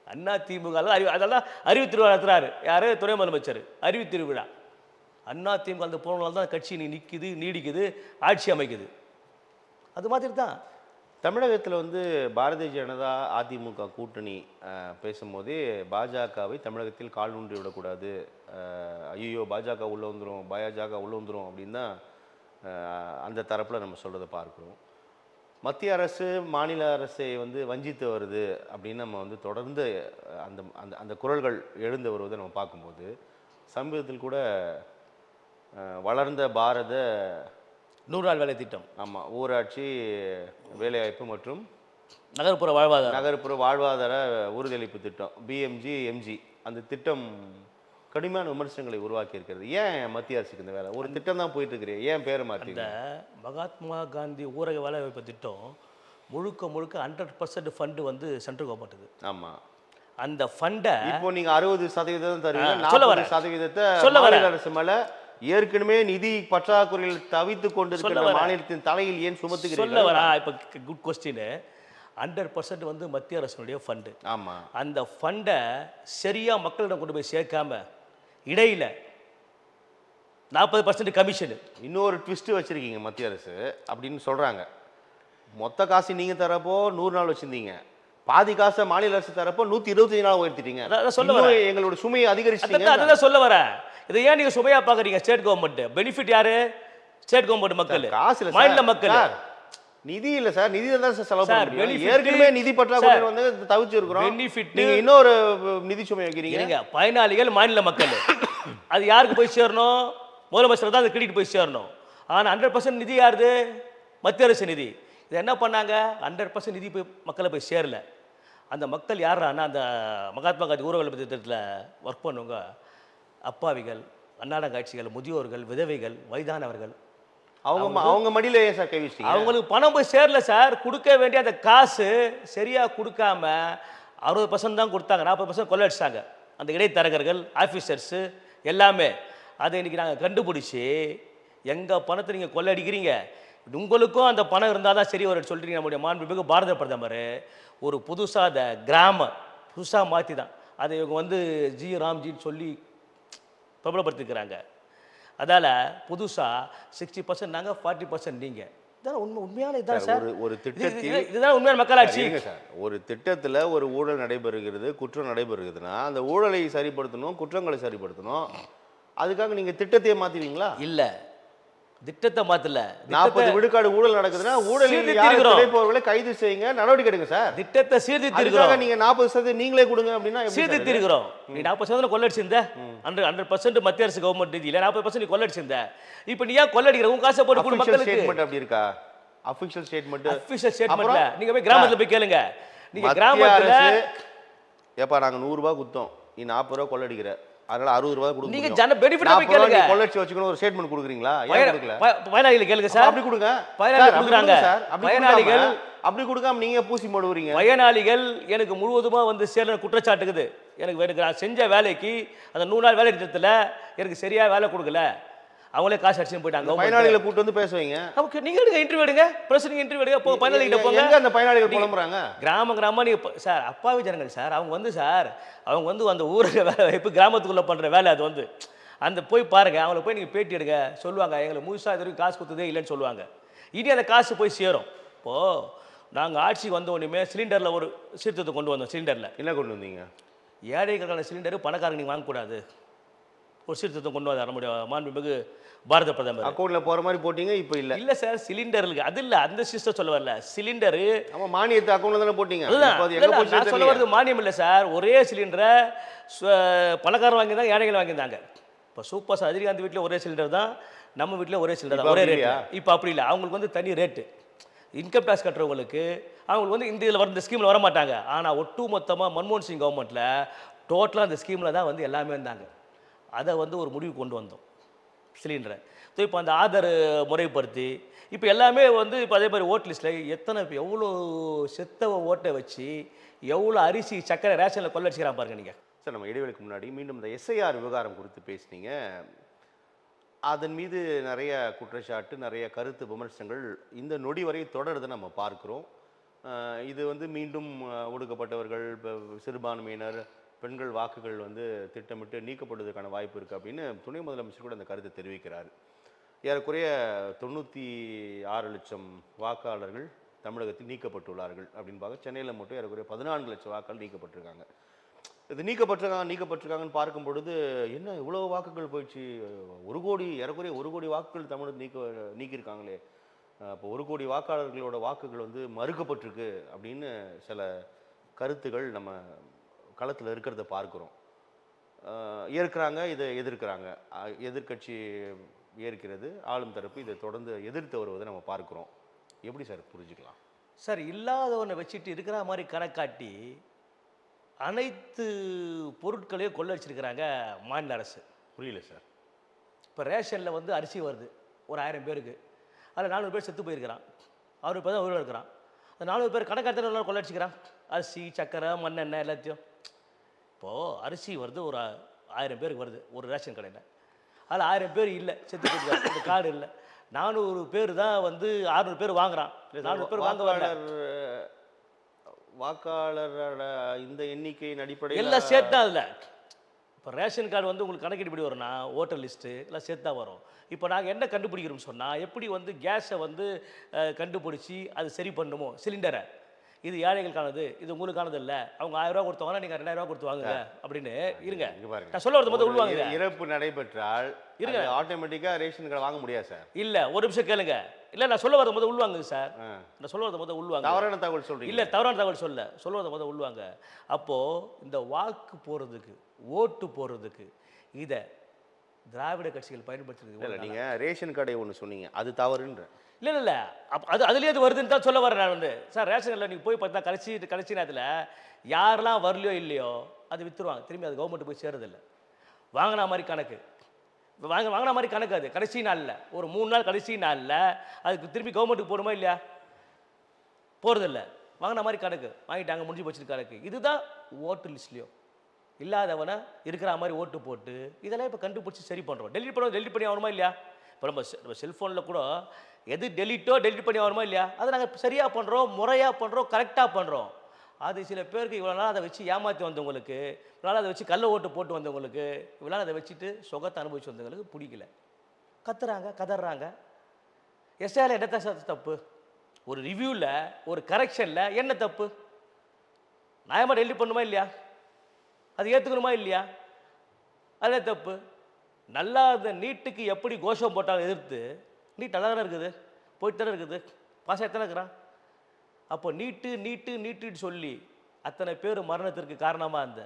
அண்ணா திமுக அதெல்லாம் அறிவு திருவிழா நடத்துறாரு யாரு? துணை முதலமைச்சர். அறிவு திருவிழா அண்ணா திமுக அந்த போனால்தான் தான் கட்சி நிற்குது, நீடிக்குது, ஆட்சி அமைக்குது. அது மாதிரி தான் தமிழகத்தில் வந்து பாரதிய ஜனதா அதிமுக கூட்டணி பேசும்போதே பாஜகவை தமிழகத்தில் கால் ஊன்றி விடக்கூடாது, ஐயோ பாஜக உள்ளே வந்துடும், பாஜக உள்ளே வந்துடும் அப்படின்னு தான் அந்த தரப்பில் நம்ம சொல்கிறத பார்க்குறோம். மத்திய அரசு மாநில அரசை வந்து வஞ்சித்து வருது அப்படின்னு நம்ம வந்து தொடர்ந்து அந்த அந்த அந்த குரல்கள் எழுந்து வருவதை நம்ம பார்க்கும்போது சமீபத்தில் கூட வளர்ந்த பாரத 100 நாள் வேலை திட்டம், ஆமாம், ஊராட்சி வேலைவாய்ப்பு மற்றும் நகர்ப்புற வாழ்வாதார உறுதியளிப்பு திட்டம் BMG MG அந்த திட்டம் கடுமையான விமர்சனங்களை உருவாக்கி இருக்கிறது. ஏன் மத்திய அரசுக்கு இந்த வேலை? ஒரு திட்டம் தான் போயிட்டு இருக்கிறேன், ஏன் பேரை மாற்றி? இந்த மகாத்மா காந்தி ஊரக வேலைவாய்ப்பு திட்டம் முழுக்க 100% ஃபண்டு வந்து சென்ட்ரல் கவர்மெண்ட்டுக்கு. ஆமாம், அந்த ஃபண்டை இப்போ நீங்கள் 60% தருவீங்க, 40% மாநில அரசு மேலே ஏற்கனவே நிதி பற்றாக்குறையில் தவித்து கொண்டிருக்கிற மாநிலத்தின் தலையில் ஏன் சுமத்துகிறீர்கள்? சொல்ல வரா. இப்போ குட் கொஸ்டின். 100% வந்து மத்திய அரசுடைய ஃபண்டு. ஆமாம், அந்த ஃபண்டை சரியாக மக்களிடம் கொண்டு போய் சேர்க்காம இடையில 40% கமிஷனு. இன்னொரு ட்விஸ்ட்டு வச்சுருக்கீங்க மத்திய அரசு அப்படின்னு சொல்கிறாங்க. மொத்த காசு நீங்கள் தரப்போ 100 நாள் வச்சுருந்தீங்க, பாதி காசை மாநில அரசு தரப்போ 125 உயர்த்திட்டீங்க. அதான் சொல்ல இன்னும் வரேன். எங்களோட சுமையை அதிகரிச்சிட்டீங்க. அதுதான் சொல்ல வரேன். இதை ஏன் நீங்க சுமையா பாக்குறீங்க? ஸ்டேட் கவர்மெண்ட் பெனிஃபிட் யாரு? ஸ்டேட் கவர்மெண்ட் மக்கள், காசு இல்ல மாநில சார். மக்கள். சார், நிதி இல்ல சார், நிதி தான் சார் செலவு சார், பண்ண முடியும். benefit- ஏற்கனவே நிதி பற்றாக்குறை சார், வந்து தவிச்சு இருக்கிறோம். benefit- நீங்க இன்னொரு நிதி சுமை வைக்கிறீங்க. இருங்க, பயனாளிகள் மாநில மக்கள். அது யாருக்கு போய் சேரணும்? முதலமைச்சர் தான் அது கிரெடிட் போய் சேரணும். ஆனா 100% நிதி யாருது? மத்திய அரசு நிதி. இது என்ன பண்ணாங்க? 100% நிதி போய் மக்களை போய் சேரல. அந்த மக்கள் யாரானா அந்த மகாத்மா காந்தி ஊரக திட்டத்தில் ஒர்க் பண்ணுவங்க அப்பாவிகள், அன்னாட காட்சிகள், முதியோர்கள், விதவைகள், வயதானவர்கள். அவங்க மடியில ஏன் சார் கை வச்சிட்டீங்க? அவங்களுக்கு பணம் போய் சேரல சார். கொடுக்க வேண்டிய அந்த காசு சரியா கொடுக்காம 60% தான் கொடுத்தாங்க, 40% கொள்ளடிச்சாங்க அந்த இடைத்தரகர்கள், ஆஃபீஸர்ஸு எல்லாமே. அதை இன்னைக்கு நாங்கள் கண்டுபிடிச்சி எங்கள் பணத்தை நீங்கள் கொள்ளடிக்கிறீங்க, உங்களுக்கும் அந்த பணம் இருந்தால் தான் சரி வரும்னு சொல்லிட்டு நம்முடைய மாண்புமிகு பாரத பிரதமர் ஒரு புதுசாக அந்த கிராமம் புதுசாக மாற்றி தான் அதை இவங்க வந்து ஜி ராம்ஜின்னு சொல்லி பிரபலப்படுத்திக்கிறாங்க. அதால் புதுசாக 60% நாங்கள், 40% நீங்கள். இதான் உண்மையான இதுதான் சார். ஒரு திட்டத்தில் இதுதான் உண்மையான மக்களாட்சி. இருங்க சார், ஒரு திட்டத்தில் ஒரு ஊழல் நடைபெறுகிறது, குற்றம் நடைபெறுகிறதுனா அந்த ஊழலை சரிப்படுத்தணும், குற்றங்களை சரிப்படுத்தணும். அதுக்காக நீங்க திட்டத்தையே மாத்துவீங்களா? இல்ல, திட்டத்தை மாத்தல. 40 விழுக்காடு ஊழல் நடக்குதுன்னா ஊழலில் யார் திளைப்பவர்களை கைது செய்யுங்க, நடவடிக்கை எடுங்க சார். திட்டத்தை சீர்திருத்திருக்கிறோம். நீங்க 40% நீங்களே கொடுங்க அப்படின்னா சீர்திருத்திருக்கிறோம். நீ 40% கொள்ளடிச்சிருந்த 100% மத்திய அரசு கவர்மெண்ட் நிதியில 40% நீ கொள்ளடிச்சிருந்த. இப்போ நீ ஏன் கொள்ளடிக்கிற? உன் காசை போட்டு கொடு மக்களுக்கு. ஸ்டேட்மெண்ட் அப்படி இருக்கா? Official statement. அபிஷியல் ஸ்டேட்மெண்ட்ல நீங்க போய் கிராமத்துல போய் கேளுங்க. நீங்க கிராமத்துல ஏப்பா நாங்க 100 ரூபாய் குத்தோம், நீ 40 ரூபாய் கொள்ளடிக்கிற, அதனால 60 ரூபாய் கொடுங்க. நீங்க ஜன பெனிஃபிட் போய் கேளுங்க. கொள்ளடிச்சு வச்சுக்கணும் ஒரு ஸ்டேட்மெண்ட் கொடுக்குறீங்களா? ஏன் கொடுக்கல? பயனாளிகள் கேளுங்க சார். அப்படி கொடுங்க. பயனாளிகள் கொடுக்குறாங்க சார். பயனாளிகள் அப்படி கொடுக்காம நீங்க பூசி மடுவீங்க. பயனாளிகள் எனக்கு முழுவதுமா வந்து சேர குற்றச்சாட்டுக்குது. எனக்கு நான் செஞ்ச வேலைக்கு அந்த 100 நாள் வேலை திட்டத்தில் எனக்கு சரியா வேலை கொடுக்கல, அவங்களே காசு அடிச்சுன்னு போயிட்டாங்க. பயனாளிகளை கூட்டு வந்து பேச வைங்க. ஓகே, நீங்க எடுங்க, இன்டர்வியூ எடுங்க, பிரஸ் நீங்க இன்டர்வியூ எடுங்க, போ பயனாளிகிட்ட போங்க. எங்க அந்த பயனாளிகள் புலம்புறாங்க? கிராம நீங்க சார் அப்பாவி ஜனங்கள் சார். அவங்க வந்து சார் அவங்க வந்து அந்த ஊருக்கு வேலை வாய்ப்பு கிராமத்துக்குள்ள பண்ற வேலை அது வந்து அந்த போய் பாருங்க, அவங்கள போய் நீங்க பேட்டி எடுங்க, சொல்லுவாங்க எங்களுக்கு முழுசா இது வரைக்கும் காசு கொடுத்ததே இல்லைன்னு சொல்லுவாங்க. இனி அந்த காசு போய் சேரும். இப்போ நாங்க ஆட்சி வந்த உடனே சிலிண்டர்ல ஒரு சீர்திருத்தம் கொண்டு வந்தோம். சிலிண்டர்ல என்ன கொண்டு வந்தீங்க? ஏழைகளுக்கான சிலிண்டர் பணக்காரங்க நீங்க வாங்கக்கூடாது ஒரு சீர்திருத்தம் கொண்டு வந்தார் நம்முடைய மாண்புமிகு பாரத பிரதமர். அக்கௌண்ட்ல போற மாதிரி போட்டீங்க, இப்போ இல்ல. இல்ல சார், சிலிண்டருக்கு அது இல்ல, அந்த சிஸ்டம் சொல்ல வரல. சிலிண்டர் ஆமா, மானியத்தை அக்கௌண்ட்ல தானே போட்டீங்க. நான் சொல்ல வரது மானியம் இல்ல சார். ஒரே சிலிண்டரை பணக்காரர் வாங்கி தான் ஏழைகள் வாங்கியிருந்தாங்க. இப்போ சூப்பர் சார் ரஜினிகாந்த் வீட்டில் ஒரே சிலிண்டர் தான், நம்ம வீட்டில் ஒரே சிலிண்டர் தான், ஒரே ரேட். இப்போ அப்படி இல்லை, அவங்களுக்கு வந்து தனி ரேட்டு. இன்கம் டேக்ஸ் கட்டுறவங்களுக்கு அவங்களுக்கு வந்து இந்த இதில் வர இந்த ஸ்கீமில் வர மாட்டாங்க. ஆனால் ஒட்டு மொத்தமாக மன்மோகன் சிங் கவர்மெண்ட்டில் டோட்டலாக அந்த ஸ்கீமில் தான் வந்து எல்லாமே இருந்தாங்க. அதை வந்து ஒரு முடிவு கொண்டு வந்தோம் சிலிண்டரை. ஸோ இப்போ அந்த ஆதார் முறைப்படுத்தி இப்போ எல்லாமே வந்து இப்போ அதே மாதிரி ஓட் லிஸ்ட்டில் எத்தனை இப்போ எவ்வளோ செத்த ஓட்டை வச்சு எவ்வளோ அரிசி சக்கரை ரேஷனில் கொள்ளடிச்சுக்கிறான் பாருங்க நீங்கள். சார், நம்ம இடைவெளிக்கு முன்னாடி மீண்டும் இந்த எஸ்ஐஆர் விவகாரம் குறித்து பேசினீங்க. அதன் மீது நிறைய குற்றச்சாட்டு, நிறைய கருத்து விமர்சனங்கள் இந்த நொடி வரை தொடருதை நம்ம பார்க்குறோம். இது வந்து மீண்டும் ஒடுக்கப்பட்டவர்கள், சிறுபான்மையினர், பெண்கள் வாக்குகள் வந்து திட்டமிட்டு நீக்கப்படுவதற்கான வாய்ப்பு இருக்குது அப்படின்னு துணை முதலமைச்சர் கூட அந்த கருத்தை தெரிவிக்கிறார். ஏறக்குறைய 96 லட்சம் வாக்காளர்கள் தமிழகத்தில் நீக்கப்பட்டுள்ளார்கள் அப்படின்னு பார்க்க, சென்னையில் மட்டும் ஏறக்குறைய 14 லட்சம் வாக்காளர் நீக்கப்பட்டிருக்காங்க. இது நீக்கப்பட்டிருக்காங்கன்னு பார்க்கும் பொழுது என்ன இவ்வளோ வாக்குகள் போயிடுச்சு, 1 கோடி, ஏறக்குறைய 1 கோடி வாக்குகள் தமிழக நீக்கியிருக்காங்களே, அப்போ 1 கோடி வாக்காளர்களோட வாக்குகள் வந்து மறுக்கப்பட்டிருக்கு அப்படின்னு சில கருத்துகள் நம்ம களத்தில் இருக்கிறத பார்க்குறோம். ஏற்கிறாங்க, இதை எதிர்க்கிறாங்க. எதிர்கட்சி ஏற்கிறது, ஆளும் தரப்பு இதை தொடர்ந்து எதிர்த்து வருவதை நம்ம பார்க்குறோம். எப்படி சார் புரிஞ்சுக்கலாம்? சார், இல்லாதவனை வச்சுட்டு இருக்கிற மாதிரி கணக்காட்டி அனைத்து பொருட்களையும் கொள்ளடிச்சிருக்கிறாங்க மாநில அரசு. புரியல சார். இப்போ ரேஷனில் வந்து அரிசி வருது ஒரு 1000 பேருக்கு, அதில் 400 பேர் செத்து போயிருக்கிறான், 6 பேர் தான் உயிரோடு இருக்கிறான். அந்த 400 பேர் கணக்காக கொள்ளடிச்சிக்கிறான் அரிசி, சக்கரை, மண்ணெண்ணெய் எல்லாத்தையும். இப்போது அரிசி வருது ஒரு 1000 பேருக்கு வருது ஒரு ரேஷன் கடையில், அதில் 1000 பேர் இல்லை, செத்து போயிருக்காங்க, அந்த கார்டு இல்லை. 400 பேர் தான் வந்து 600 பேர் வாங்குறான். 400 பேர் வாங்க வாக்காளரோட இந்த எண்ணிக்கையின் அடிப்படையில் எல்லாம் சேர்த்து தான். அதில் இப்போ ரேஷன் கார்டு வந்து உங்களுக்கு கணக்கீடு எப்படி வரும்னா ஓட்டர் லிஸ்ட்டு எல்லாம் சேர்த்து தான் வரும். இப்போ நாங்கள் என்ன கண்டுபிடிக்கிறோம்னு சொன்னால், எப்படி வந்து கேஸை வந்து கண்டுபிடிச்சி அது சரி பண்ணுமோ சிலிண்டரை, இது ஏழைகளுக்கானது, இது உங்களுக்கானது இல்லை, அவங்க 1000 ரூபா கொடுத்தவங்க நீங்கள் 2000 ரூபா கொடுத்து வாங்குங்க அப்படின்னு இருங்க. இங்க பாருங்க. நான் சொல்ல வரது முதல்ல உள்வாங்க. இறப்பு நடைபெற்றால் இருங்க. ஆட்டோமேட்டிக்கா ரேஷன் கார்டு வாங்க முடியாது சார். இல்ல ஒரு நிமிஷம் கேளுங்க. இல்ல நான் சொல்ல வரது முதல்ல உள்வாங்க சார். நான் சொல்ல வரது முதல்ல உள்வாங்க. தவறான தகவல் சொல்றீங்க. இல்ல தவறான தகவல் சொல்ல வரது முதல்ல உள்வாங்க. அப்போ இந்த வாக்கு போறதுக்கு, ஓட்டு போறதுக்கு இத திராவிட கட்சிகள் பயன்படுத்துறது. இல்ல நீங்க ரேஷன் கார்டை ஒன்று சொன்னீங்க, அது தவறுன்ற. இல்ல அது அதுலேயே அது வருதுன்னு தான் சொல்ல வரேன் நான் வந்து. சார் ரேஷன் கார்டில் நீங்கள் போய் பார்த்தா கடைசி நேரத்தில் யாரெல்லாம் வரலையோ இல்லையோ அது விற்றுருவாங்க, திரும்பி அது கவர்மெண்ட் போய் சேருதில்லை. வாங்கின மாதிரி கணக்கு, வாங்கின மாதிரி கணக்கு. அது கடைசி நாளில் ஒரு 3 நாள் கடைசி நாளில் அதுக்கு திரும்பி கவர்மெண்ட்டுக்கு போடுமா இல்லையா? போகிறதில்ல. வாங்கின மாதிரி கணக்கு வாங்கிட்டாங்க, முடிஞ்சு போச்சு கணக்கு. இதுதான் ஓட்டு லிஸ்ட்லேயும் இல்லாதவனை இருக்கிற மாதிரி ஓட்டு போட்டு இதெல்லாம் இப்போ கண்டுபிடிச்சி சரி பண்ணுறோம். டெலிட் பண்ணி ஆகணுமா இல்லையா? இப்போ நம்ம செல்ஃபோனில் கூட எது டெலிட் பண்ணி ஆகணுமா இல்லையா? அதை நாங்கள் சரியாக பண்ணுறோம், முறையாக பண்ணுறோம், கரெக்டாக பண்ணுறோம். அது சில பேருக்கு இவ்வளோ நாள் அதை வச்சு ஏமாற்றி வந்தவங்களுக்கு, இவ்வளோ நாள் அதை வச்சு கள்ள ஓட்டு போட்டு வந்தவங்களுக்கு, இவ்வளோ நாள் அதை வச்சுட்டு சுகத்தை அனுபவிச்சு வந்தவங்களுக்கு பிடிக்கல, கத்துறாங்க, கதறாங்க. எஸ்ஆர் என்ன தப்பு? ஒரு ரிவ்யூவில் ஒரு கரெக்ஷனில் என்ன தப்பு? நியாயமாக டெலிட் பண்ணுமா இல்லையா? அது ஏற்றுக்கணுமா இல்லையா? அதில் தப்பு. நல்லா இந்த நீட்டுக்கு எப்படி கோஷம் போட்டாலும் எதிர்த்து, நீட் நல்லா தானே இருக்குது, போயிட்டு தானே இருக்குது, பாஸ் எத்தனை இருக்கிறான். அப்போ நீட்டுன்னு சொல்லி அத்தனை பேர் மரணத்திற்கு காரணமாக இருந்த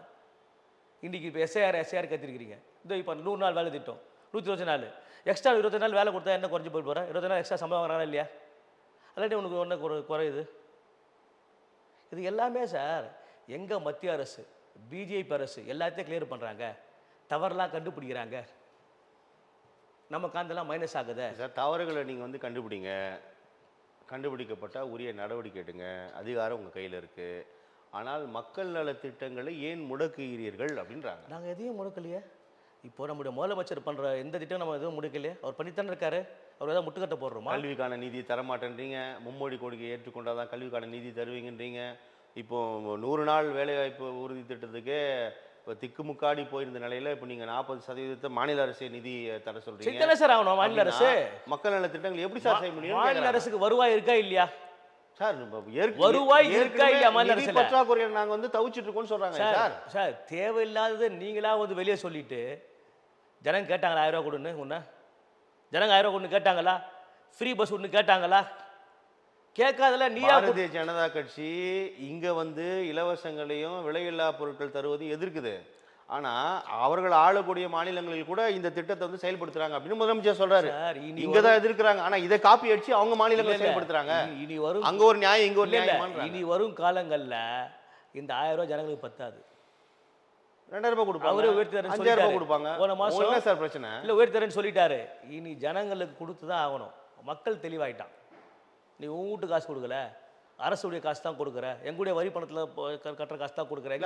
இன்றைக்கி இப்போ எஸ்ஐஆர் கத்திருக்கிறீங்க. இந்த இப்போ 100 நாள் வேலை திட்டம், 120 நாள் எக்ஸ்ட்ரா 20 நாள் வேலை கொடுத்தா என்ன குறைஞ்சி போயிட்டு போகிறேன்? 20 நாள் எக்ஸ்ட்ரா சம்பளம் வாங்குறானா இல்லையா? அல்லாட்டி உனக்கு ஒன்று குறையுது. இது எல்லாமே சார் எங்கள் மத்திய அரசு, பிஜேபி அரசு எல்லாத்தையும் கிளியர் பண்ணுறாங்க, தவறெல்லாம் கண்டுபிடிக்கிறாங்க, நம்ம காந்தெல்லாம் மைனஸ் ஆகுது. சார் தவறுகளை நீங்கள் வந்து கண்டுபிடிங்க, கண்டுபிடிக்கப்பட்டால் உரிய நடவடிக்கை எடுங்க, அதிகாரம் உங்கள் கையில் இருக்குது. ஆனால் மக்கள் நல திட்டங்களை ஏன் முடக்குகிறீர்கள் அப்படின்றாங்க. நாங்கள் எதையும் முடக்கலையே. இப்போ நம்முடைய முதலமைச்சர் பண்ணுற எந்த திட்டம் நம்ம எதுவும் முடக்கலையே. அவர் பண்ணித்தானே இருக்காரு. அவர் ஏதாவது முட்டுக்கட்டை போடுறோமா? கல்விக்கான நிதி தரமாட்டேன்றீங்க, மும்மொழி கோரிக்கை ஏற்றுக்கொண்டால் தான் கல்விக்கான நிதி தருவீங்கன்றீங்க. இப்போ 100 நாள் வேலைவாய்ப்பு உறுதி திட்டத்துக்கே இப்போ திக்குமுக்காடி போயிருந்த நிலையில் இப்போ நீங்கள் 40% மாநில அரசு நிதி தர சொல்றீங்க. தானே சார் ஆகணும் மாநில அரசு. மக்கள் நல திட்டங்கள் எப்படி சார் செய்ய முடியும்? மாநில அரசுக்கு வருவாய் இருக்கா இல்லையா சார்? வருவாய் இருக்கா இல்லையா? மாநில அரசு பற்றாக்குறையில் நாங்கள் வந்து தவிச்சிட்டு இருக்கோம்னு சொல்றாங்க சார். சார் தேவையில்லாதது நீங்களா வந்து வெளியே சொல்லிட்டு ஜனங்க கேட்டாங்களா 1000 ரூபா கொடுன்னு? ஒன்று ஜனங்க 1000 ரூபா கொடுன்னு கேட்டாங்களா? ஃப்ரீ பஸ் ஒன்று கேட்டாங்களா? கேட்காதல. நீ பாரதிய ஜனதா கட்சி இங்க வந்து இலவசங்களையும் விலையில்லா பொருட்கள் தருவது எதிர்க்குது. ஆனா அவர்கள் ஆளக்கூடிய மாநிலங்களில் கூட இந்த திட்டத்தை வந்து செயல்படுத்துறாங்க அப்படின்னு முதலமைச்சர் சொல்றாரு. இங்கதான் எதிர்க்கிறாங்க, ஆனா இதை காப்பி அடிச்சு அவங்க மாநிலங்களை செயல்படுத்துறாங்க. இனி வரும் அங்க ஒரு நியாயம், இங்க ஒரு நியாயம். இனி வரும் காலங்கள்ல இந்த 1000 ரூபாய் ஜனங்களுக்கு பத்தாது. 2000 ரூபாய் கொடுப்பாங்க, அவரே உயர்த்தி 5000 ரூபாய் கொடுப்பாங்க. போன மாசம் என்ன சார் பிரச்சனை? இல்ல உயர்த்தி சொல்லிட்டாரு. இனி ஜனங்களுக்கு கொடுத்துதான் ஆகணும். மக்கள் தெளிவாயிட்டான். நீ உன் வீட்டு காசு கொடுக்கல, அரசுடைய காசு தான் கொடுக்குற, எங்களுடைய வரி பணத்தில் கட்டுற காசு தான் கொடுக்குற.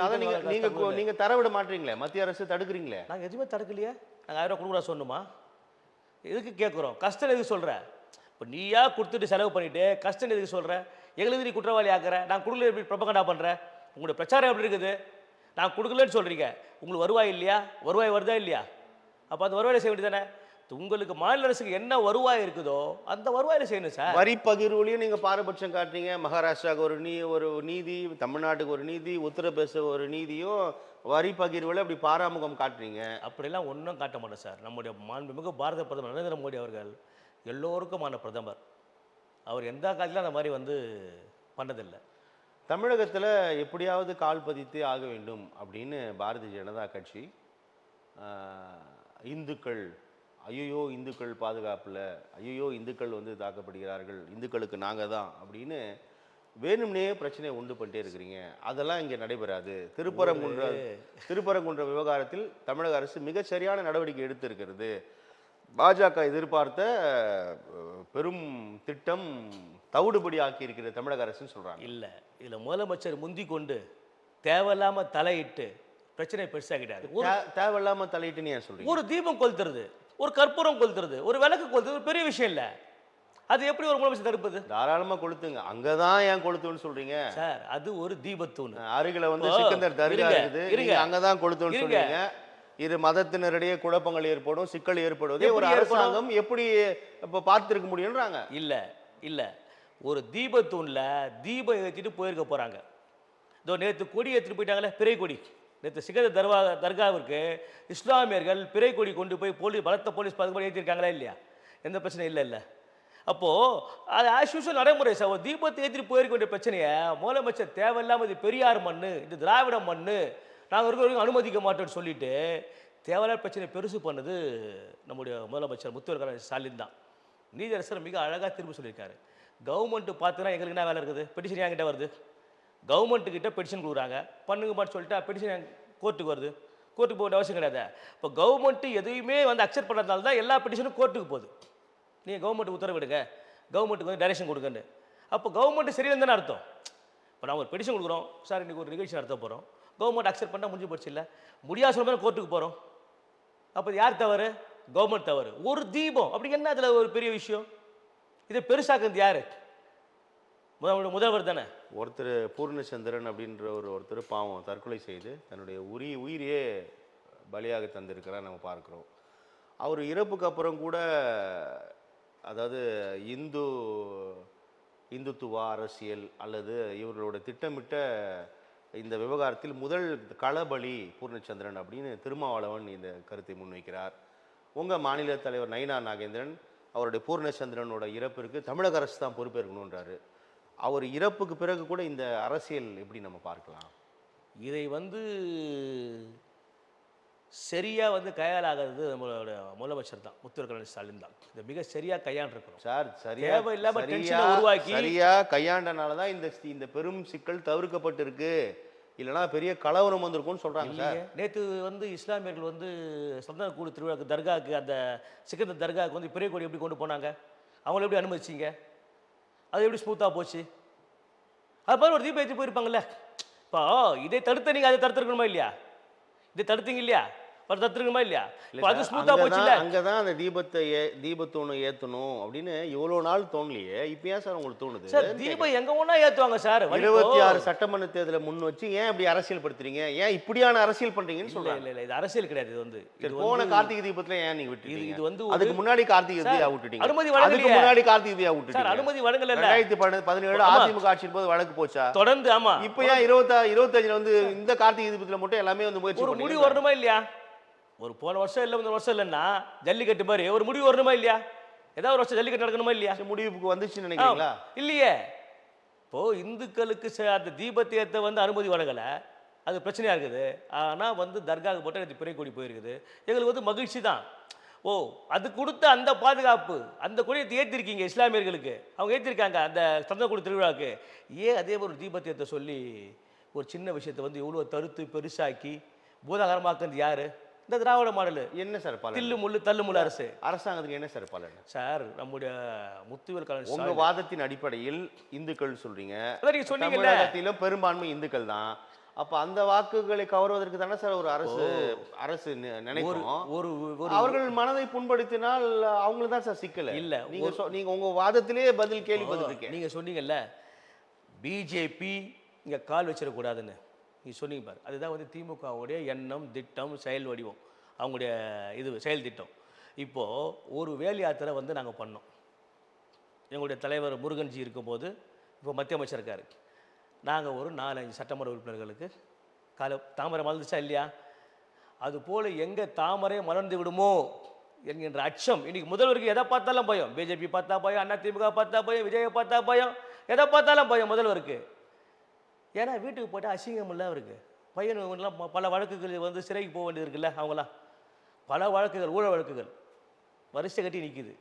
நீங்க தரவிட மாட்டீங்களே, மத்திய அரசு தடுக்கிறீங்களே. நாங்கள் எதுவுமே தடுக்கலையே. நாங்கள் 1000 ரூபா கொடுக்குறா சொன்னோமா? எதுக்கு கேட்குறோம்? கஷ்டம் எதுக்கு சொல்கிற? இப்போ நீயா கொடுத்துட்டு செலவு பண்ணிட்டு கஷ்டம் எதுக்கு சொல்கிற? எங்களுக்கு நீ குற்றவாளி ஆக்குற. நான் கொடுக்கல எப்படி ப்ரொபகண்டா பண்ணுறேன்? உங்களுடைய பிரச்சாரம் எப்படி இருக்குது? நான் கொடுக்கலன்னு சொல்கிறீங்க, உங்களுக்கு வருவாய் இல்லையா? வருவாய் வருதா இல்லையா? அப்போ அந்த வருவாயில் செய்ய வேண்டியதானே? உங்களுக்கு மாநில அரசுக்கு என்ன வருவாய் இருக்குதோ அந்த வருவாயில செய்யணும் சார். வரி பகிர்வுலையும் நீங்க பாரபட்சம் காட்டுறீங்க. மகாராஷ்டிராவுக்கு ஒரு நீதி, தமிழ்நாட்டுக்கு ஒரு நீதி, உத்தரப்பிரதேச ஒரு நீதியும் வரி பகிர்வுல அப்படி பாராமுகம் காட்டுறீங்க. அப்படிலாம் ஒன்றும் காட்ட மாட்டேன் சார். நம்முடைய மாண்புமிகு பாரத பிரதமர் நரேந்திர மோடி அவர்கள் எல்லோருக்குமான பிரதமர். அவர் எந்த காலத்திலும் அந்த மாதிரி வந்து பண்ணதில்லை. தமிழகத்தில் எப்படியாவது கால் பதித்து ஆக வேண்டும் அப்படின்னு பாரதிய ஜனதா கட்சி இந்துக்கள், ஐயோ இந்துக்கள் பாதுகாப்பில், ஐயோ இந்துக்கள் வந்து தாக்கப்படுகிறார்கள், இந்துக்களுக்கு நாங்கள் தான் அப்படின்னு வேணும்னே பிரச்சனையை உண்டு பண்ணிட்டே இருக்கிறீங்க. அதெல்லாம் இங்கே நடைபெறாது. திருப்பரங்குன்ற விவகாரத்தில் தமிழக அரசு மிக சரியான நடவடிக்கை எடுத்திருக்கிறது. பாஜக எதிர்பார்த்த பெரும் திட்டம் தவிடுபடி ஆக்கி இருக்கிறது தமிழக அரசுன்னு சொல்கிறாங்க. இல்லை, இதில் முதலமைச்சர் முந்தி கொண்டு தேவையில்லாமல் தலையிட்டு பிரச்சனை பெருசாகிட்டாரு. தேவையில்லாமல் தலையிட்டுன்னு ஏன் சொல்றீங்க? ஒரு தீபம் கொளுத்துறது, ஒரு கற்பூரம் கொளுத்துறது, ஒரு விளக்கு கொளுத்துறது ஒரு பெரிய விஷயம் இல்லை. அது எப்படி ஒரு முதலமைச்சர் தடுப்பது? தாராளமா கொளுத்துங்க. அங்கதான் ஏன் கொளுத்துன்னு சொல்றீங்க சார்? அது ஒரு தீபத்தூண். அருகில வந்து சிக்கந்தர் தர்கா இருக்குது, அங்கதான் கொளுத்துன்னு சொல்றீங்க. இது மதத்தினரிடையே குழப்பங்கள் ஏற்படும், சிக்கல் ஏற்படுவதே ஒரு அரசாங்கம் எப்படி இப்ப பார்த்திருக்க முடியும்ன்றாங்க. இல்ல இல்ல ஒரு தீபத்தூணில் தீபம் ஏற்றிட்டு போயிருக்க போகிறாங்க. இதோ நேற்று கொடி ஏற்றிட்டு போயிட்டாங்களே, பிறை கொடி. நேற்று சிகந்த தர்காவிற்கு இஸ்லாமியர்கள் பிறை கொடி கொண்டு போய் பலத்த போலீஸ் பாதுகாப்பு ஏற்றிருக்காங்களா இல்லையா? எந்த பிரச்சனையும் இல்லை. அப்போது அது ஆஸ் யூஷுவல் நடைமுறை சார். ஒரு தீபத்தை ஏற்றிட்டு போயிருக்க வேண்டிய பிரச்சனையை முதலமைச்சர் தேவையில்லாமல் இது பெரியார் மண், இது திராவிட மண், நாங்கள் இருக்க வரைக்கும் அனுமதிக்க மாட்டோம்னு சொல்லிட்டு தேவையில்லாத பிரச்சனை பெருசு பண்ணது நம்முடைய முதலமைச்சர் முத்துவேல் கருணாநிதி ஸ்டாலின் தான். நீதியரசர் மிக அழகாக திரும்ப சொல்லியிருக்காரு. கவர்மெண்ட்டு பார்த்துனா எங்களுக்கு என்ன வேலை இருக்குது? பெட்டிஷன் என்கிட்ட வருது, கவர்மெண்ட்டுக்கிட்ட பெட்டிஷன் கொடுக்குறாங்க, பண்ணுங்கம்மான்னு சொல்லிட்டு பெட்டிஷன் கோர்ட்டுக்கு வருது. கோர்ட்டுக்கு போக வேண்டிய அவசியம் கிடையாது. இப்போ கவர்மெண்ட்டு எதையுமே வந்து அக்செப்ட் பண்ணுறதுனால தான் எல்லா பெட்டிஷனும் கோர்ட்டுக்கு போகுது. நீங்கள் கவர்மெண்ட்டு உத்தரவிடுங்க, கவர்மெண்ட்டுக்கு வந்து டைரக்ஷன் கொடுங்கன்னு. அப்போ கவர்மெண்ட்டு சரியில்லைன்னு தானே அர்த்தம். இப்போ நான் ஒரு பெட்டிஷன் கொடுக்குறோம் சார், இன்றைக்கி ஒரு நிகழ்ச்சி நடத்த போகிறோம், கவர்மெண்ட் அக்செப்ட் பண்ணால் முடிஞ்சு போச்சு இல்லை, முடியாத சொல்ல கோர்ட்டுக்கு போகிறோம். அப்போ யார் தவறு? கவர்மெண்ட் தவறு. ஒரு தீபம் அப்படி என்ன அதில் ஒரு பெரிய விஷயம்? இதை பெருசாக்குறது யார்? முதல்வர் தானே. ஒருத்தர் பூர்ணச்சந்திரன் அப்படின்ற ஒருத்தர் பாவம் தற்கொலை செய்து தன்னுடைய உயிரையே பலியாக தந்திருக்கிறார் நம்ம பார்க்குறோம். அவர் இறப்புக்கு அப்புறம் கூட அதாவது இந்துத்துவ அரசியல் அல்லது இவர்களோட திட்டமிட்ட இந்த விவகாரத்தில் முதல் களபலி பூர்ணச்சந்திரன் அப்படின்னு திருமாவளவன் இந்த கருத்தை முன்வைக்கிறார். உங்கள் மாநில தலைவர் நயினா நாகேந்திரன் அவருடைய பூர்ணச்சந்திரனோட இறப்பிற்கு தமிழக அரசு தான் பொறுப்பேற்கணுன்றாரு. அவர் இறப்புக்கு பிறகு கூட இந்த அரசியல் எப்படி நம்ம பார்க்கலாம்? இதை வந்து சரியாக வந்து கையாளாகிறது நம்மளோட முதலமைச்சர் தான், முத்துவேல் கருணாநிதி ஸ்டாலின் தான். இதை மிக சரியாக கையாண்டிருக்கிறோம் சார். சரியா கையாண்டனால தான் இந்த பெரும் சிக்கல் தவிர்க்கப்பட்டிருக்கு. இல்லைனா பெரிய கலவரம் வந்திருக்கும்னு சொல்கிறாங்க சார். நேற்று வந்து இஸ்லாமியர்கள் வந்து சந்தனக்கூடு திருவிழாக்கு தர்காவுக்கு, அந்த சிக்கந்த தர்காவுக்கு வந்து பிறை கொடி எப்படி கொண்டு போனாங்க? அவங்கள எப்படி அனுமதிச்சிங்க? அது எப்படி ஸ்மூத்தாக போச்சு? அது மாதிரி ஒரு தீபம் ஏற்றி போயிருப்பாங்கல்ல. இப்போ இதை தடுத்த நீங்கள் அதை தடுத்துருக்கணுமா இல்லையா? இதை தடுத்தீங்க இல்லையா? தடுத்துருக்கணுமா இல்லையா? அது ஸ்மூத்தாக போச்சு. அங்கே தான் அந்த தீபத்தோணு ஏற்றணும் அப்படின்னு இவ்வளோ நாள் தோணலையே, இப்போ ஏன் சார் உங்களுக்கு தோணுது? சார் தீபம் எங்கே ஒன்றா ஏற்றுவாங்க சார். 26 சட்டமன்ற தேர்தலை முன் வச்சு ஏன் இப்படி அரசியல் படுத்துறீங்க? ஏன் இப்படியான அரசியல் பண்றீங்கன்னு சொல்றாங்க. இல்லை, இது அரசியல் கிடையாது. இது வந்து போன கார்த்திகை தீபத்துல ஏன் நீங்க விட்டுட்டீங்க? இது வந்து அதுக்கு முன்னாடி கார்த்திகை தீபா விட்டுட்டீங்க. அனுமதி வழங்கல. அதுக்கு முன்னாடி கார்த்திகை தீபா விட்டுட்டீங்க. அனுமதி வழங்கல. 2017 அதிமுக ஆட்சியின் போது வழக்கு போச்சா? தொடர்ந்து. ஆமா. இப்போ ஏன் 25 வந்து இந்த கார்த்திகை தீபத்துல மட்டும் எல்லாமே வந்து முயற்சி ஒரு முடிவு வரணுமா இல்லையா? ஒரு போன வருஷம் இல்லை, இந்த வருஷம் இல்லைன்னா ஜல்லிக்கட்டு மாதிரி ஒரு முடிவு வரணுமா இல்லையா? ஏதாவது ஒரு வருஷம் ஜல்லிக்கட்டு நடக்கணுமா இல்லையா? முடிவுக்கு வந்துச்சுன்னு நினைக்கிறீங்களா? இல்லையே. இப்போ இந்துக்களுக்கு அந்த தீபத்தை வந்து அனுமதி வழங்கலை, அது பிரச்சனையாக இருக்குது. ஆனால் வந்து தர்காவுக்கு போட்டால் எனக்கு பிறை கொடி போயிருக்குது. எங்களுக்கு வந்து மகிழ்ச்சி தான். ஓ, அது கொடுத்த அந்த பாதுகாப்பு, அந்த கொடியை ஏற்றிருக்கீங்க இஸ்லாமியர்களுக்கு, அவங்க ஏற்றிருக்காங்க அந்த சந்தனக்கூடு திருவிழாவுக்கு. ஏன் அதே ஒரு தீபத்தை சொல்லி ஒரு சின்ன விஷயத்தை வந்து இவ்வளோ தடுத்து பெருசாக்கி பூதாகரமாக்குறது யாரு? இந்த திராவிட மாடல். என்ன சார் பலன்? தில்லு முள்ளு தள்ளு முள்ளு அரசு. அரசாங்கத்துக்கு என்ன சார் பலன்? சார் நம்முடைய முத்துவேல் கருணாநிதி உங்க வாதத்தின் அடிப்படையில் இந்துக்கள் சொல்றீங்க, நீங்க சொன்னீங்கல்ல, தமிழகத்திலும் பெரும்பான்மை இந்துக்கள் தான். அப்ப அந்த வாக்குகளை கவர்வதற்கு தானே சார் ஒரு அரசு நினைக்கும். அவர்கள் மனதை புண்படுத்தினால் அவங்களுக்கு தான் சார் சிக்கல். இல்ல நீங்க உங்க வாதத்திலேயே கேள்வி பதில் இருக்கு. நீங்க சொன்னீங்கல்ல பிஜேபி இங்க கால் வச்சிடக்கூடாதுன்னு நீ சொன்னீங்க பாரு. அதுதான் வந்து திமுகவுடைய எண்ணம், திட்டம், செயல் வடிவம், அவங்களுடைய செயல் திட்டம். இப்போது ஒரு வேல் யாத்திரை வந்து நாங்கள் பண்ணோம். எங்களுடைய தலைவர் முருகன்ஜி இருக்கும்போது இப்போ மத்திய அமைச்சர் இருக்கார். நாங்கள் ஒரு 4-5 சட்டமன்ற உறுப்பினர்களுக்கு தாமரை மலர்ந்துச்சா இல்லையா? அதுபோல் எங்கே தாமரை மலர்ந்து விடுமோ என்கின்ற அச்சம் இன்றைக்கி முதல்வருக்கு எதை பார்த்தாலும் பயம். பிஜேபி பார்த்தா பயம், அண்ணா திமுக பார்த்தா பயம், விஜயை பார்த்தா பயம், எதை பார்த்தாலும் பயம் முதல்வருக்கு. ஏன்னா வீட்டுக்கு போட்டால் அசிங்கம் இல்லை அவருக்கு. பையனுலாம் பல வழக்குகள் வந்து சிறைக்கு போக வேண்டியது இருக்குல்ல. அவங்களாம் பல வழக்குகள், ஊழல் வழக்குகள் வரிசை கட்டி நிற்கிது.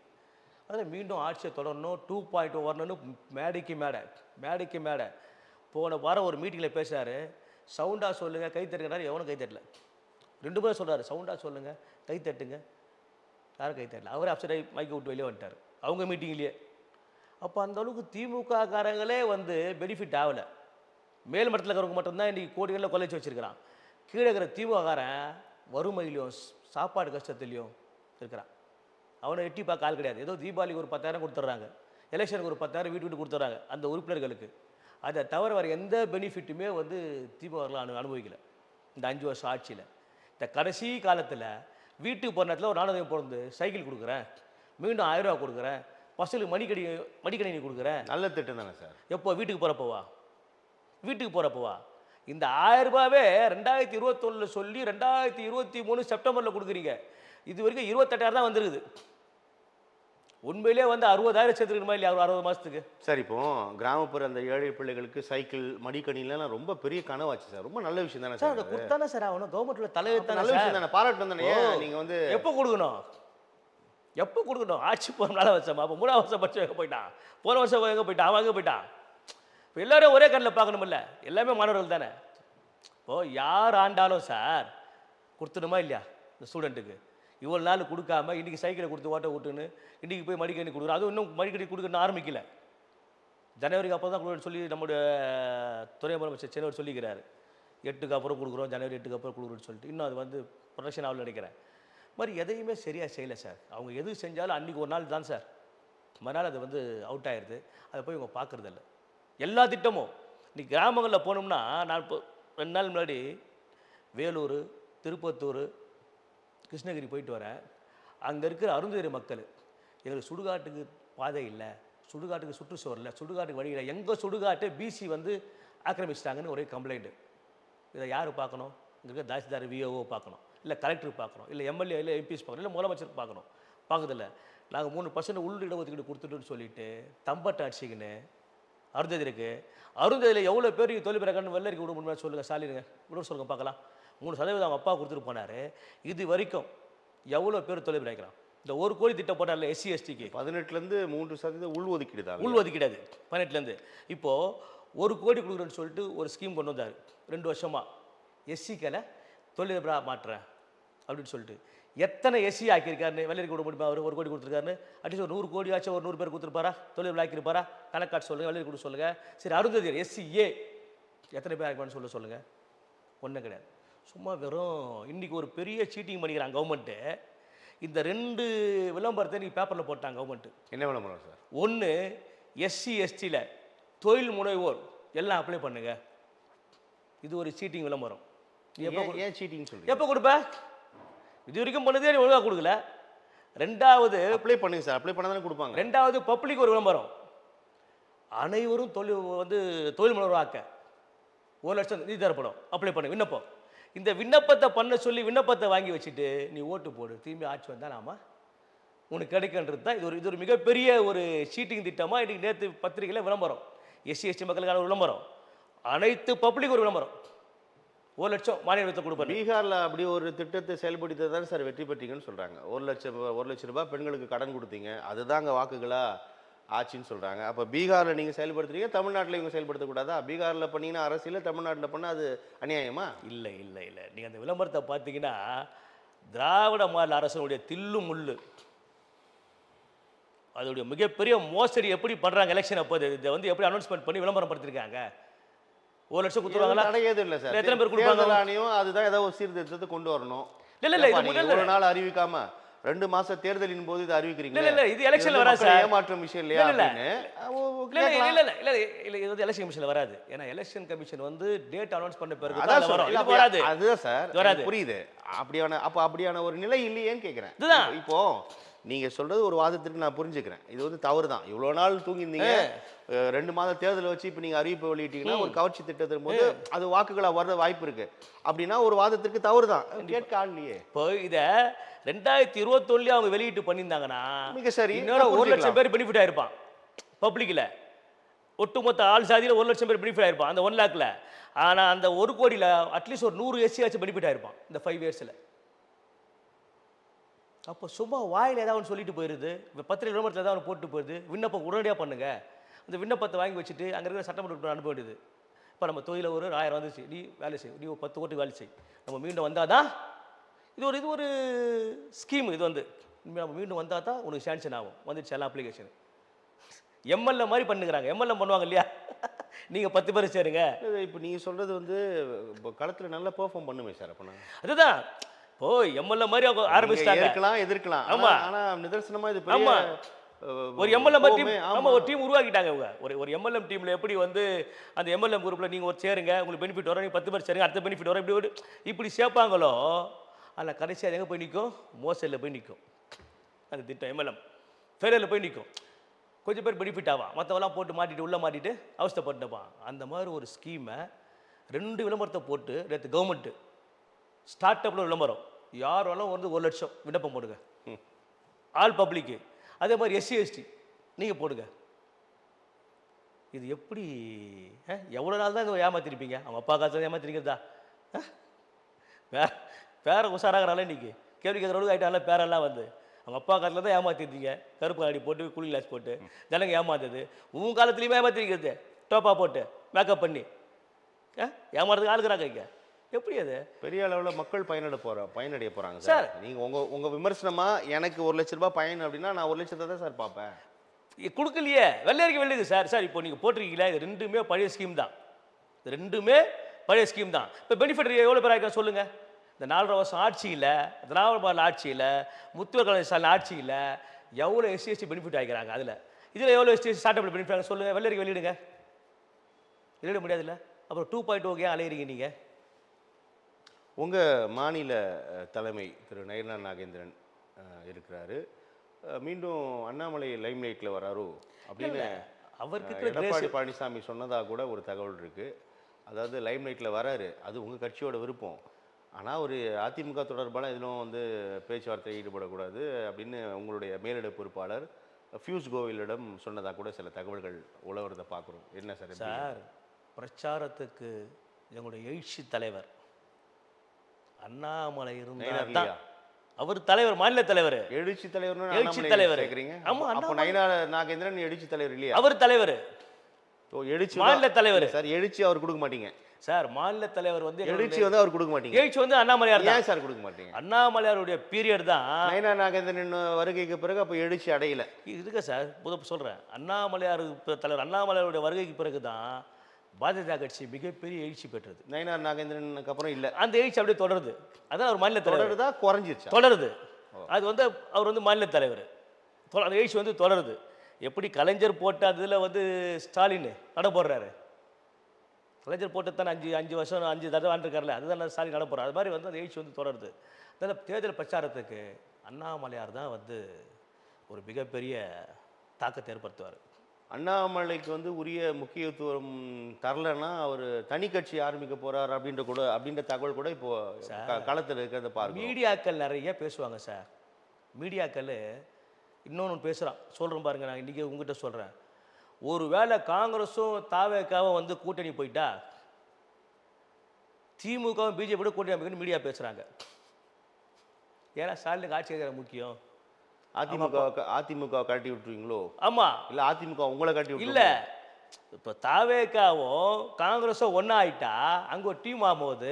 அதில் மீண்டும் ஆட்சியை தொடரணும், 2.0 வரணும்னு மேடைக்கு மேடை போன வாரம் ஒரு மீட்டிங்கில் பேசுகிறாரு. சவுண்டாக சொல்லுங்கள், கை தட்டுங்கிறாரு. எவனும் கை தட்டல. 2 பேரும் சொல்கிறாரு, சவுண்டாக சொல்லுங்கள், கை தட்டுங்க. யாரும் கை தட்டல. அவரே அப்செட் ஆகி மைக்கை விட்டு வெளியே வந்துட்டார் அவங்க மீட்டிங்லேயே. அப்போ அந்தளவுக்கு திமுக காரங்களே வந்து பெனிஃபிட் ஆகலை. மேல் மட்டத்தில் இருக்கிறவங்க மட்டும்தான் இன்றைக்கி கோடிகளில் கொலைச்சி வச்சுருக்கிறான். கீழே இருக்கிற திமுககாரன் வறுமையிலையும் சாப்பாடு கஷ்டத்துலையும் இருக்கிறான். அவனை எட்டி பார்க்க ஆள் கிடையாது. ஏதோ தீபாவளிக்கு ஒரு 10,000 கொடுத்துட்றாங்க, எலெக்ஷனுக்கு ஒரு 10,000 வீட்டு கொடுத்துட்றாங்க அந்த உறுப்பினர்களுக்கு. அதை தவிர வேறு எந்த பெனிஃபிட்டுமே வந்து திமுகலாம் அனுபவிக்கலை இந்த 5 வருஷம் ஆட்சியில். இந்த கடைசி காலத்தில் வீட்டுக்கு போகிற நேரத்தில் ஒரு 400 பிறந்து சைக்கிள் கொடுக்குறேன், மீண்டும் 1000 ரூபா கொடுக்குறேன், பசங்களுக்கு மடிக்கணினி கொடுக்குறேன். நல்ல திட்டம் தானே சார். எப்போ? வீட்டுக்கு போகிறப்போவா? இந்த 1000 ரூபாவே 2021 சொல்லி 2023 செப்டம்பரில் கொடுக்குறீங்க. இது வரைக்கும் 28,000 தான் வந்துருக்குது. உண்மையிலே வந்து 60,000 சேர்த்துக்கணுமா இல்லையா? 60 மாதத்துக்கு. சார் இப்போ கிராமப்புற அந்த ஏழை பிள்ளைகளுக்கு சைக்கிள் மடிக்கணிலாம் ரொம்ப பெரிய கனவாச்சு சார். ரொம்ப நல்ல விஷயம் தானே சார் சார். அதை கொடுத்தானே சார் ஆகணும். கவர்மெண்ட்டில் தலைவர் நல்ல விஷயம் தானே, பாராட்டு தானே. நீங்கள் வந்து எப்போ கொடுக்கணும்? ஆட்சி போகிற 4 வருஷமா? அப்போ 3 வருஷம் பட்சம் எங்கே போயிட்டான்? போன வருஷம் எங்கே போயிட்டான்? அவன் எங்கே போயிட்டான்? இப்போ எல்லாரும் ஒரே கண்ணில் பார்க்கணுமில்ல, எல்லாமே மாணவர்கள் தானே. இப்போது யார் ஆண்டாலும் சார் கொடுத்துணுமா இல்லையா இந்த ஸ்டூடெண்ட்டுக்கு? இவ்வளோ நாள் கொடுக்காம இன்றைக்கி சைக்கிளை கொடுத்து ஓட்ட விட்டுன்னு இன்றைக்கி போய் மடிக்கணி கொடுக்குறோம். அதுவும் இன்னும் மடிக்கணி கொடுக்கணும்னு ஆரம்பிக்கல. ஜனவரிக்கு அப்போ தான் கொடுக்குறோன்னு சொல்லி நம்முடைய துணை முதலமைச்சர் சென்னை சொல்லிக்கிறாரு. 8க்கு அப்புறம் கொடுக்குறோம், ஜனவரி 8க்கு அப்புறம் கொடுக்குறோன்னு சொல்லிட்டு இன்னும் அது வந்து ப்ரொடக்ஷன் ஆகலன்னு நினைக்கிறேன். மாதிரி எதையுமே சரியாக செய்யலை சார். அவங்க எது செஞ்சாலும் அன்றைக்கி ஒரு நாள் தான் சார், மறுநாள் அது வந்து அவுட் ஆயிடுது. அதை போய் இவங்க பார்க்குறதில்ல. எல்லா திட்டமும் இன்றைக்கி கிராமங்களில் போனோம்னா, நான் இப்போ 2 நாள் முன்னாடி வேலூர், திருப்பத்தூர், கிருஷ்ணகிரி போயிட்டு வரேன். அங்கே இருக்கிற அருந்ததியர் மக்கள், எங்களுக்கு சுடுகாட்டுக்கு பாதை இல்லை, சுடுகாட்டுக்கு சுற்றுச்சுவர் இல்லை, சுடுகாட்டுக்கு வழி இல்லை, எங்கள் சுடுகாட்டை பிசி வந்து ஆக்கிரமிச்சிட்டாங்கன்னு ஒரே கம்ப்ளைண்ட்டு. இதை யார் பார்க்கணும்? இங்கே இருக்க தாசில்தார், விஓஓ பார்க்கணும், இல்லை கலெக்டர் பார்க்கணும், இல்லை எம்எல்ஏ, இல்லை எம்பிஸ் பார்க்கணும், இல்லை முதலமைச்சர் பார்க்கணும். பார்க்குறதில்ல. நாங்கள் 3% உள் இடஒதுக்கீடு கொடுத்துட்டோன்னு சொல்லிட்டு தம்பட்டை அடிச்சிக்கின்னு அருந்ததியில் எவ்வளோ பேர் தொழில் பிறகு வெள்ளரிக்கை விட முடியுமா சொல்லுங்கள், சாலிடுங்க விட சொல்லுங்கள் பார்க்கலாம். 3% அவங்க அப்பா கொடுத்துட்டு போனார். இது வரைக்கும் எவ்வளோ பேர் தொழில் பிறக்கிறான்? இந்த 1 கோடி திட்டம் போட்டார்ல எஸ்சி எஸ்டிக்கு, 18லேருந்து 3% உள் ஒதுக்கீடு தான். உள் ஒதுக்கீடு 18லேருந்து. இப்போது 1 கோடி கொடுக்குறேன்னு சொல்லிட்டு ஒரு ஸ்கீம் கொண்டு வந்தார் 2 வருஷமாக. எஸ்சிக்களை தொழிலதிபராக மாட்டுறேன் அப்படின்னு சொல்லிட்டு எத்தனை எஸ்சி ஆக்கியிருக்காருன்னு வெள்ளரிக்கை விட முடியுமா? அவர் 1 கோடி கொடுத்துருக்காருன்னு அட்லீஸ்ட் ஒரு 100 கோடி ஆச்சும் ஒரு 100 பேர் கொடுத்துருப்பாரா? தொழிலதிபர் ஆக்கியிருப்பாரா? கணக்காட்டு சொல்லுங்கள், வெள்ளரி கொடுத்து சொல்லுங்கள். சரி, அருந்ததியர் எஸ்சிஏ எத்தனை பேர் ஆக்கிப்பான்னு சொல்லுங்கள். ஒன்றும் கிடையாது. சும்மா வெறும் இன்றைக்கி ஒரு பெரிய சீட்டிங் பண்ணிக்கிறாங்க கவர்மெண்ட்டு. இந்த 2 விளம்பரத்தை இன்றைக்கி பேப்பரில் போட்டாங்க கவர்மெண்ட்டு. என்ன விளம்பரம் சார்? ஒன்று, எஸ்சி எஸ்டியில் தொழில் முனைவோர் எல்லாம் அப்ளை பண்ணுங்க. இது ஒரு சீட்டிங் விளம்பரம். ஏன் சீட்டிங் சொல்லுங்கள்? எப்போ கொடுப்ப? இது வரைக்கும் பண்ணதே ஒழுங்காக கொடுக்கல. 2வது அப்ளை பண்ணுங்க சார். அப்ளை பண்ணால் தானே கொடுப்பாங்க. 2வது பப்ளிக் ஒரு விளம்பரம். அனைவரும் தொழில் முனைவோர் ஆக்க 1 லட்சம் நிதி தரப்படும், அப்ளை பண்ணு விண்ணப்பம். இந்த விண்ணப்பத்தை பண்ண சொல்லி விண்ணப்பத்தை வாங்கி வச்சுட்டு நீ ஓட்டு போடு, திரும்பி ஆட்சி வந்தால் நாம உனக்கு கிடைக்கின்றது தான். இது ஒரு மிகப்பெரிய ஒரு சீட்டிங் திட்டமாக இன்றைக்கி நேற்று பத்திரிகையில் விளம்பரம். எஸ்சி எஸ்டி மக்களுக்கான ஒரு விளம்பரம், அனைத்து பப்ளிக் ஒரு விளம்பரம். 1 லட்சம் மானிய விதத்தை கொடுப்பாரு. பீகாரில் அப்படி ஒரு திட்டத்தை செயல்படுத்தி தான் சார் வெற்றி பெற்றீங்கன்னு சொல்கிறாங்க. 1 லட்சம் ரூபாய் பெண்களுக்கு கடன் கொடுத்தீங்க, அதுதாங்க வாக்குகளாக ஆட்சின்னு சொல்கிறாங்க. அப்போ பீகாரில் நீங்கள் செயல்படுத்துறீங்க, தமிழ்நாட்டில் இவங்க செயல்படுத்தக்கூடாதா? பீகாரில் பண்ணிங்கன்னா அரசியல், தமிழ்நாட்டில் பண்ணால் அது அநியாயமா? இல்லை. நீங்கள் அந்த விளம்பரத்தை பார்த்தீங்கன்னா திராவிட மாடல் அரசனுடைய தில்லு முள்ளு, அதோடைய மிகப்பெரிய மோசடி எப்படி பண்ணுறாங்க. எலெக்ஷன் அப்போ இதை வந்து எப்படி அனௌன்ஸ்மெண்ட் பண்ணி விளம்பரம் படுத்திருக்காங்க. 1 லட்சம் கொடுத்துருவாங்களா? கிடையாது இல்லை சார். எத்தனை பேர் கொடுப்பாங்க? அதுதான் ஏதாவது ஒரு சீர்திருத்தத்தை கொண்டு வரணும். இல்லை ஒரு நாள் அறிவிக்காம 2 மாச தேர்தலின் போது இது அறிவிக்கிறீங்க. இல்லை இது எலெக்ஷன்ல வராது சார். ஏமாற்றம் விஷயம் இல்லையா? இல்லை இது வந்து எலெக்ஷன் கமிஷன்ல வராது. ஏன்னா எலெக்ஷன் கமிஷன் வந்து டேட் அனௌன்ஸ் பண்ண பிறகு தான் வரும். இது வராது. அதுதான் சார் வராது. புரியுது. அப்படியான ஒரு நிலை இல்லையேன்னு கேட்குறேன். இப்போ நீங்க சொல்றது ஒரு வாதத்திற்கு நான் புரிஞ்சுக்கிறேன். இது வந்து தவறு தான். இவ்வளோ நாள் தூங்கியிருந்தீங்க, 2 மாத தேர்தலை வச்சு இப்போ நீங்கள் அறிவிப்பு வெளியிட்டீங்கன்னா ஒரு கவர்ச்சி திட்டத்தின் போது அது வாக்குகளாக வர வாய்ப்பு இருக்கு அப்படின்னா ஒரு வாதத்திற்கு தவறு தான். கேட்க ஆள்லையே. இப்போ இதை 2021 அவங்க வெளியிட்டு பண்ணியிருந்தாங்கன்னா மிக சரி, இன்னொரு 1 லட்சம் பேர் பெனிஃபிட் ஆயிருப்பான் பப்ளிக்கில். ஒட்டுமொத்த ஆள் சாதியில் 1 லட்சம் பேர் பெனிஃபிட் ஆயிருப்பான் அந்த 1 லேக்கில். ஆனால் அந்த 1 கோடியில் அட்லீஸ்ட் ஒரு 100 எஸ்சி ஆச்சு பெனிஃபிட் ஆயிருப்பான் இந்த 5 இயர்ஸில். அப்போ சும்மா வாயில் ஏதாவது ஒன்று சொல்லிட்டு போயிடுது, இப்போ பத்திரிகை விளம்பரத்தில் ஏதாவது போட்டு போயிடுது. விண்ணப்பம் உடனடியாக பண்ணுங்க. அந்த விண்ணப்பத்தை வாங்கி வச்சுட்டு அங்கே இருக்கிற சட்டமன்ற அனுப்ப வேண்டியது. இப்போ நம்ம தொழில ஒரு 1000 வந்துச்சு, நீ வேலை செய், நீ ஒரு 10 ஓட்டு வேலை செய், நம்ம மீண்டும் வந்தால் தான் இது ஒரு ஸ்கீம். இது வந்து நம்ம மீண்டும் வந்தால் தான் உனக்கு சாங்ஷன் ஆகும். வந்துடுச்சு எல்லாம் அப்ளிகேஷன். எம்எல்ஏ மாதிரி பண்ணுங்கிறாங்க. எம்எல்ஏ பண்ணுவாங்க இல்லையா? நீங்கள் 10 பேர் சேருங்க. இப்போ நீங்கள் சொல்கிறது வந்து இப்போ களத்தில் நல்லா பெர்ஃபார்ம் பண்ணுமே சார். அப்போ அதுதான் இப்போ எம்எல்ஏ மாதிரி அவங்க ஆரம்பிச்சிட்டாங்க. எதிர்க்கலாம். ஆமா, ஆனால் நிதர்சனமாக இது ஆமா ஒரு எம்எல்ஏ டீம். ஆமாம், ஒரு டீம் உருவாக்கிட்டாங்க அவங்க. ஒரு எம்எல்ஏ டீமில் எப்படி வந்து அந்த எம்எல்ஏ குரூப்பில் நீங்கள் ஒரு சேருங்க, உங்களுக்கு பெனிஃபிட் வரும், நீங்கள் 10 பேர் சேருங்க, அடுத்த பெனிஃபிட் வரும், இப்படி சேர்ப்பாங்களோ. ஆனால் கடைசியாக எங்கே போய் நிற்கும்? மோசடியில் போய் நிற்கும். அந்த திட்டம் எம்எல்ஏ ஃபெயிலில் போய் நிற்கும். கொஞ்சம் பேர் பெனிஃபிட் ஆவான், மற்றவெல்லாம் போட்டு மாட்டிட்டு உள்ளே மாட்டிட்டு அவஸ்தைப்பட்டுப்பான். அந்த மாதிரி ஒரு ஸ்கீமை 2 விளம்பரத்தை போட்டு நேற்று கவர்மெண்ட்டு ஸ்டார்ட் அப்பில் விளம்பரம், யார் வேணாலும் வந்து 1 லட்சம் விண்ணப்பம் போடுங்க, ஆல் பப்ளிக்கு. அதே மாதிரி எஸ்சி எஸ்டி நீங்கள் போடுங்க. இது எப்படி எவ்வளோ நாள் தான் இதை ஏமாத்திருப்பீங்க? அவங்க அப்பா காலத்தில் ஏமாத்திருக்கிறதா? பேரை உஷாராகிறால இன்றைக்கி கேள்வி கேட்குறவங்களுக்கு ஆகிட்டால பேரெல்லாம் வந்து அவங்க அப்பா காலத்தில் தான் ஏமாத்திருந்தீங்க. கருப்பு காடி போட்டு கூலி கிளாஸ் போட்டு ஜனங்க ஏமாந்தது. உன் காலத்துலேயுமே ஏமாத்திருக்கிறது, டோப்பா போட்டு மேக்கப் பண்ணி ஏமாறதுக்கு ஆளுக்குறாங்க. இங்கே எப்படி அது பெரிய அளவில் மக்கள் பயனடைய போகிறாங்க சார். நீங்கள் உங்கள் விமர்சனமாக எனக்கு 1 லட்ச ரூபாய் பயன் அப்படின்னா நான் 1 லட்சத்தை தான் சார் பார்ப்பேன். கொடுக்கலையே, வெள்ளையறிக்கை வெள்ளையுது சார். சார் இப்போ நீங்கள் போட்டிருக்கீங்களா, இது 2மே பழைய ஸ்கீம் தான். இது 2மே பழைய ஸ்கீம் தான். இப்போ பெனிஃபிட் எவ்வளோ பேர் ஆகிருக்கா சொல்லுங்கள்? இந்த 4.5 வருஷம் ஆட்சியில், திராவிட மாடல் ஆட்சியில், முத்துவர் கலைஞர் ஆட்சியில் எவ்வளோ எஸ்சி எஸ்டி பெனிஃபிட் ஆகிக்கிறாங்க. இதில் எவ்வளோ SC ST start up benefit ஆக சொல்லுங்கள். வெள்ளையறிக்கை வெளியிடுங்க. வெளியிட முடியாதுல்ல. அப்புறம் 2.0 ஏன் அலையிறீங்க நீங்கள்? உங்கள் மாநில தலைமை திரு நயினா நாகேந்திரன் இருக்கிறாரு, மீண்டும் அண்ணாமலை லைம்லைட்டில் வராரோ அப்படின்னு அவருக்கு எடப்பாடி பழனிசாமி சொன்னதாக கூட ஒரு தகவல் இருக்குது. அதாவது லைம்லைட்டில் வராரு, அது உங்கள் கட்சியோட விருப்பம். ஆனால் ஒரு அதிமுக தொடர்பான இதிலும் வந்து பேச்சுவார்த்தை ஈடுபடக்கூடாது அப்படின்னு உங்களுடைய மேலிட பொறுப்பாளர் ஃபியூஸ் கோவிலிடம் சொன்னதாக கூட சில தகவல்கள் உழவுறதை பார்க்குறோம். என்ன சார்? சார், பிரச்சாரத்துக்கு எங்களுடைய எழுச்சி தலைவர் அண்ணாமலை இருந்தார். அவர் தலைவர், மாநில தலைவர், எழுச்சி தலைவர். எழுச்சி தலைவர். ஆமா, அப்ப நயினா நாகேந்திரன் எழுச்சி தலைவர் இல்லையா? அவர் தலைவர். எழுச்சி மாநில தலைவர் சார். எழுச்சி அவர் கொடுக்க மாட்டீங்க சார். மாநில தலைவர் வந்து எழுச்சி வந்து அவர் கொடுக்க மாட்டீங்க. எழுச்சி வந்து அண்ணாமலையார் தான் சார் கொடுக்க மாட்டீங்க. அண்ணாமலையாருடைய பீரியட் தான். நயினா நாகேந்திரன் வருகைக்கு பிறகு அப்ப எழுச்சி அடையல இதுக்கு சார் சொல்றேன். அண்ணாமலையார் தலைவர் அண்ணாமலையாருடைய வருகைக்கு பிறகு தான் பாஜக கட்சி மிகப்பெரிய எழுச்சி பெற்றது. நயினா நாகேந்திரனுக்கு அப்புறம் இல்ல, அந்த எழுச்சி அப்படியே தொடருது. அதான் அவர் மாநில தலைவர் தான் குறைஞ்சிருச்சு, தொடருது. அது வந்து அவர் வந்து மாநில தலைவர், அந்த எழுச்சி வந்து தொடருது. எப்படி கலைஞர் போட்ட அதில் வந்து ஸ்டாலின் நட போடுறாரு, கலைஞர் போட்டு தானே 5 வருஷம் 5 தடவை ஆண்டிருக்காருல, அதுதான் ஸ்டாலின் நட போடுறாரு. அது மாதிரி வந்து அந்த எழுச்சி வந்து தொடருது. அதனால் தேர்தல் பிரச்சாரத்துக்கு அண்ணாமலையார் தான் வந்து ஒரு மிகப்பெரிய தாக்கத்தை ஏற்படுத்துவார். அண்ணாமலைக்கு வந்து உரிய முக்கியத்துவம் தரலன்னா அவர் தனி கட்சி ஆரம்பிக்க போறார் அப்படின்ற தகவல் கூட இப்போ களத்தில் இருக்கிறத பாருங்க. மீடியாக்கள் நிறைய பேசுவாங்க சார். மீடியாக்கள் இன்னொன்று பேசுகிறான், சொல்கிறேன் பாருங்க. நான் இன்றைக்கி உங்ககிட்ட சொல்கிறேன், ஒரு வேளை காங்கிரஸும் தாவேக்காவும் வந்து கூட்டணி போயிட்டா திமுகவும் பிஜேபியோட கூட்டணி அமைக்கணும்னு மீடியா பேசுகிறாங்க. ஏன்னா ஸ்டாலினுக்கு ஆட்சி அதிகாரம் முக்கியம். அதிமுக கட்டி விட்டுருவீங்களோ? ஆமா, இல்ல அதிமுக உங்களை கட்டி விட்டு இல்ல. இப்போ தாவேக்காவும் காங்கிரஸும் ஒன்றா ஆயிட்டா அங்கே ஒரு டீம் ஆகும்போது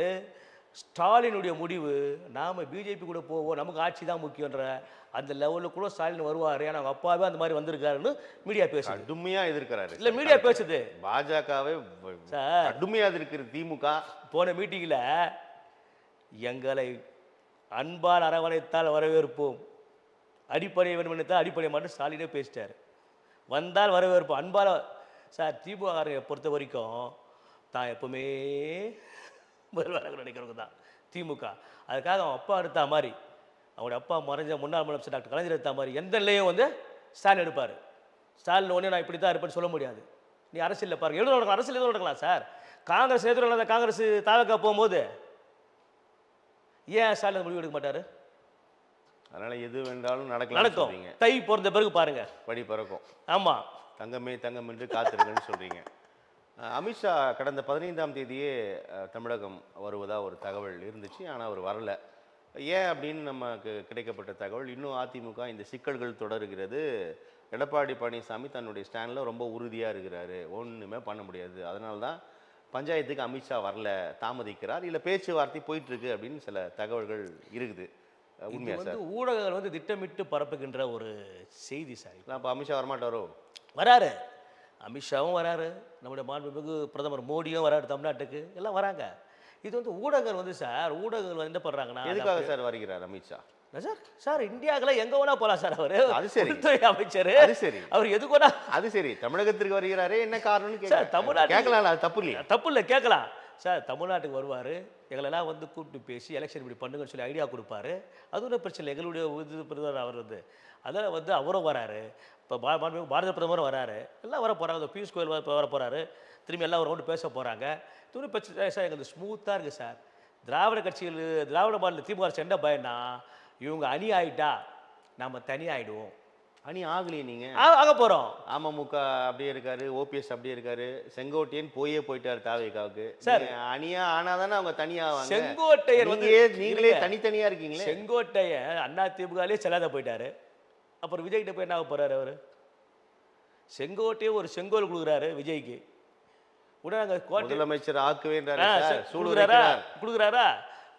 ஸ்டாலினுடைய முடிவு நாம பிஜேபி கூட போவோம், நமக்கு ஆட்சி தான் முக்கியன்ற அந்த லெவலில் கூட ஸ்டாலின் வருவார். ஏன்னா அவங்க அப்பாவே அந்த மாதிரி வந்திருக்காருன்னு மீடியா பேசுது. கடுமையா எதிர்க்கிறாரு. இல்லை, மீடியா பேசுது. பாஜகவே சார் கடுமையா எதிர்க்கிற திமுக. போன மீட்டிங்கில் எங்களை அன்பால் அரவணைத்தால் வரவேற்போம், அடிப்படை வேணுமென்றால் அடிப்படை மட்டும் ஸ்டாலினே பேசிட்டார். வந்தால் வரவேற்போம், அன்பால். சார், திமுக பொறுத்த வரைக்கும் தான் எப்பவுமே முதல்வராக நினைக்கிறவங்க தான் திமுக. அதுக்காக அவன் அப்பா எடுத்த மாதிரி, அவனுடைய அப்பா மறைஞ்ச முன்னாள் முதலமைச்சர் டாக்டர் கலைஞர் எடுத்த மாதிரி எந்த நிலையும் வந்து ஸ்டாலின் எடுப்பார். ஸ்டாலின் ஒன்றே நான் இப்படி தான் இருப்பேன்னு சொல்ல முடியாது. நீ அரசியலில் பாருங்கள், எவ்வளோ நடக்கலாம், அரசியல் எதுவும் நடக்கலாம் சார். காங்கிரஸ் எதிர்த்து காங்கிரஸ் தாவக்கா போகும்போது ஏன் ஸ்டாலின் முடிவு எடுக்க மாட்டார்? அதனால எது வேண்டாலும் நடக்கும். தை பிறந்த பிறகு பாருங்க, படி பறக்கும். ஆமாம், தங்கமே தங்கம் என்று காத்திருக்குன்னு சொல்றீங்க. அமித்ஷா கடந்த 15ஆம் தேதியே தமிழகம் வருவதாக ஒரு தகவல் இருந்துச்சு, ஆனால் அவர் வரல. ஏன் அப்படின்னு நமக்கு கிடைக்கப்பட்ட தகவல், இன்னும் அதிமுக இந்த சிக்கல்கள் தொடருகிறது, எடப்பாடி பழனிசாமி தன்னுடைய ஸ்டாண்டில் ரொம்ப உறுதியாக இருக்கிறாரு, ஒன்றுமே பண்ண முடியாது, அதனால தான் பஞ்சாயத்துக்கு அமித்ஷா வரல, தாமதிக்கிறார், இல்லை பேச்சுவார்த்தை போயிட்டுருக்கு அப்படின்னு சில தகவல்கள் இருக்குது. உண்மையா சார்? ஊடகங்கள் வந்து திட்டமிட்டு பரப்புகின்ற ஒரு செய்தி சார். அப்போ அமித்ஷா வரமாட்டாரோ? வராரு, அமித்ஷாவும் வராரு, நம்முடைய மாண்புமிகு பிரதமர் மோடியும் வராரு, தமிழ்நாட்டுக்கு எல்லாம் வராங்க. இது வந்து ஊடகங்கள் வந்து சார், ஊடகங்கள் என்ன பண்ணுறாங்கன்னா, எதுக்காக சார் வருகிறார் அமித்ஷா? சார் சார் இந்தியாவில் எங்கே வேணா போகலாம் சார். அவர் அது சரி, உள்துறை அமைச்சர், அது சரி, அவர் எதுக்கு வேணா. அது சரி, தமிழகத்திற்கு வருகிறாரே, என்ன காரணம்னு சார் தமிழ்நாடு கேட்கலாம், அது தப்பு இல்லையா? தப்பு இல்லை, கேட்கலாம். சார் தமிழ்நாட்டுக்கு வருவார், எங்களெல்லாம் வந்து கூப்பிட்டு பேசி எலெக்ஷன் இப்படி பண்ணுங்கன்னு சொல்லி ஐடியா கொடுப்பாரு. அது ஒன்றும் பிரச்சனை இல்லை, எங்களுடைய இது பிரதமர் அவர் வந்து. அதில் வந்து அவரும் வராரு, இப்போ பாரத பிரதமரும் வராரு, எல்லாம் வர போகிறாங்க. இந்த பியூஷ் கோயல் வர போகிறாரு, திரும்பி எல்லாம் ஒரு ரவுண்டு பேச போகிறாங்க. துணி பிரச்சனை சார், எங்களுக்கு ஸ்மூத்தாக இருக்குது சார். திராவிட கட்சிகள், திராவிட மாநில திமுக என்ன பயன்னா, இவங்க அணி ஆகிட்டா நம்ம தனி ஆகிடுவோம். அணி ஆகலையே நீங்க. ஆக போகிறோம். அமமுக அப்படியே இருக்காரு, ஓபிஎஸ் அப்படியே இருக்காரு, செங்கோட்டையன் போயிட்டாரு தாவேக்காவுக்கு. சார், அணியா ஆனாதானே அவங்க தனியாவாங்க. செங்கோட்டையன் வந்து நீங்களே தனித்தனியா இருக்கீங்களே. செங்கோட்டையன் அண்ணா திமுகலே செல்லாத போயிட்டாரு, அப்புறம் விஜய்கிட்ட போய் என்ன ஆக போறாரு அவரு? செங்கோட்டையே ஒரு செங்கோல் கொடுக்குறாரு விஜய்க்கு, உடனே அங்கே முதலமைச்சர் ஆக்குவேன்றாரு. கொடுக்குறாரா?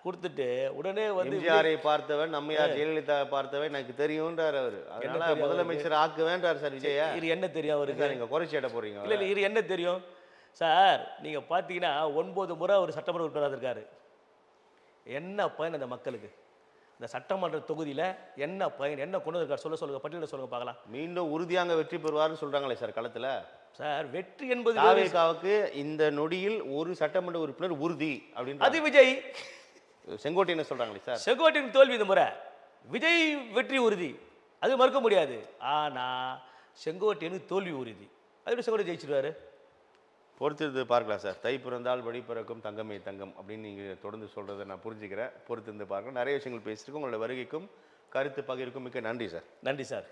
கொடுத்துட்டு உடனே வந்து எம்ஜிஆரை பார்த்தவன், நம்மையார் ஜெயலலிதா பார்த்தவன் எனக்கு தெரியும்ன்றார் அவர். அதனால முதலமைச்சர் ஆக்குவேன்றார் சார் விஜயா. இது என்ன தெரியும் அவருக்கு? நீங்க குறைச்சி இட போறீங்க. இல்லை இது என்ன தெரியும் சார்? நீங்க பார்த்தீங்கன்னா 9 முறை அவர் சட்டமன்ற உறுப்பினராக இருக்காரு. என்ன பயன் அந்த மக்களுக்கு? இந்த சட்டமன்ற தொகுதியில் என்ன பயன், என்ன கொண்டு வந்திருக்காரு? சொல்லுங்க, பட்டியலில் சொல்லுங்க பார்க்கலாம். மீண்டும் உறுதியாக வெற்றி பெறுவார்னு சொல்றாங்களே சார் களத்துல. சார் வெற்றி என்பது தாவேக்காவுக்கு இந்த நொடியில் ஒரு சட்டமன்ற உறுப்பினர் உறுதி அப்படின்னு அது விஜய். செங்கோட்டையன் சொல்றாங்களே சார். செங்கோட்டையன் தோல்வி இந்த முறை, விஜய் வெற்றி உறுதி, அது மறுக்க முடியாது. ஆனா செங்கோட்டையனுக்கு தோல்வி உறுதி. அது செங்கோட்டையன் ஜெயிச்சிருவாரு. பொறுத்திருந்து பார்க்கலாம் சார். தை பிறந்தால் வழி பிறக்கும், தங்கமே தங்கம் அப்படின்னு நீங்கள் தொடர்ந்து சொல்கிறத நான் புரிஞ்சுக்கிறேன். பொறுத்திருந்து பார்க்கலாம். நிறைய விஷயங்கள் பேசியிருக்கோம். உங்களோட வருகைக்கும் கருத்து பகிர்வுக்கும் மிக்க நன்றி சார். நன்றி சார்.